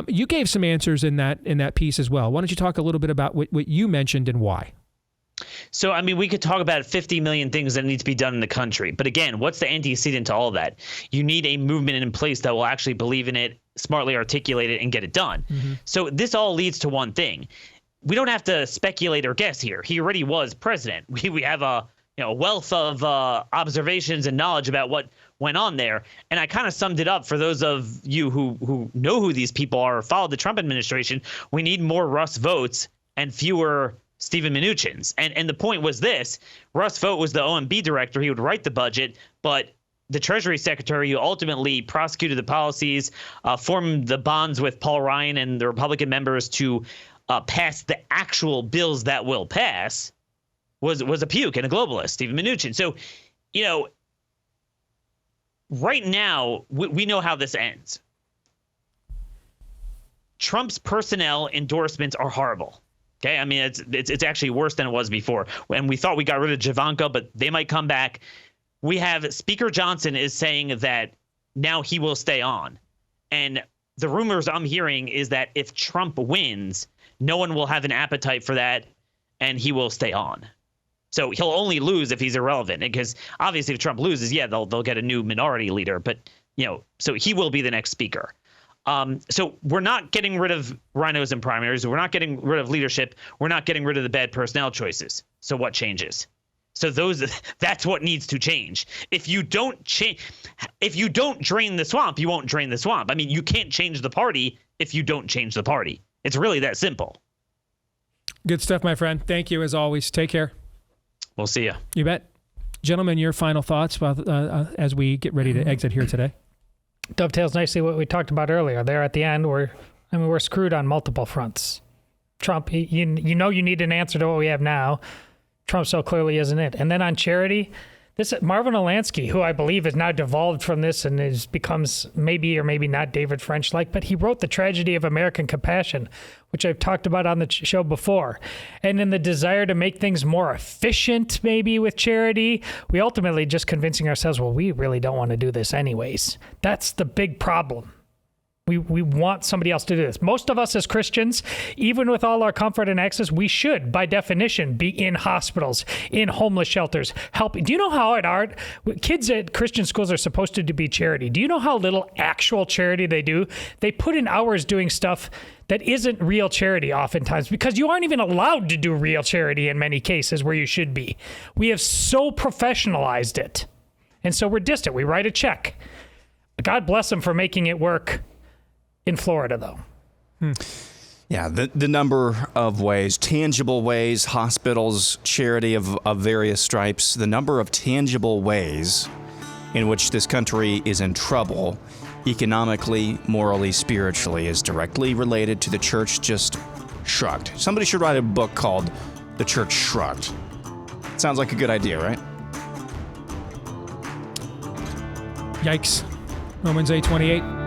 You gave some answers in that piece as well. Why don't you talk a little bit about what you mentioned and why? So, I mean, we could talk about 50 million things that need to be done in the country. But again, what's the antecedent to all of that? You need a movement in place that will actually believe in it, smartly articulate it, and get it done. Mm-hmm. So this all leads to one thing. We don't have to speculate or guess here. He already was president. We have a wealth of observations and knowledge about what went on there. And I kind of summed it up for those of you who know who these people are or followed the Trump administration. We need more Russ votes and fewer Steven Mnuchin's. And the point was this: Russ Vought was the OMB director. He would write the budget, but the Treasury Secretary, who ultimately prosecuted the policies, formed the bonds with Paul Ryan and the Republican members to pass the actual bills that will pass, was a puke and a globalist, Steven Mnuchin. So, right now, we know how this ends. Trump's personnel endorsements are horrible. Okay, I mean, it's actually worse than it was before. When we thought we got rid of Javanka, but they might come back. We have Speaker Johnson is saying that now he will stay on. And the rumors I'm hearing is that if Trump wins, no one will have an appetite for that, and he will stay on. So he'll only lose if he's irrelevant, because obviously if Trump loses, they'll get a new minority leader, but so he will be the next speaker. So we're not getting rid of rhinos and primaries. We're not getting rid of leadership. We're not getting rid of the bad personnel choices. So what changes? So that's what needs to change. If you don't drain the swamp, you won't drain the swamp. I mean, you can't change the party if you don't change the party. It's really that simple. Good stuff, my friend. Thank you as always. Take care. We'll see you. You bet. Gentlemen, your final thoughts about, as we get ready to exit here today? Dovetails nicely what we talked about earlier. There at the end, we're screwed on multiple fronts. Trump, you need an answer to what we have now. Trump so clearly isn't it. And then on charity, This Marvin Olansky, who I believe has now devolved from this and becomes maybe or maybe not David French-like, but he wrote The Tragedy of American Compassion, which I've talked about on the show before. And in the desire to make things more efficient, maybe with charity, we ultimately just convincing ourselves, well, we really don't want to do this anyways. That's the big problem. We want somebody else to do this. Most of us as Christians, even with all our comfort and access, we should, by definition, be in hospitals, in homeless shelters, helping. Do you know how kids at Christian schools are supposed to be charity? Do you know how little actual charity they do? They put in hours doing stuff that isn't real charity oftentimes, because you aren't even allowed to do real charity in many cases where you should be. We have so professionalized it. And so we're distant. We write a check. God bless them for making it work in Florida, though. Yeah, the number of ways, tangible ways, hospitals, charity of various stripes, the number of tangible ways in which this country is in trouble, economically, morally, spiritually, is directly related to the church just shrugged. Somebody should write a book called The Church Shrugged. Sounds like a good idea, right? Yikes. Romans 8:28.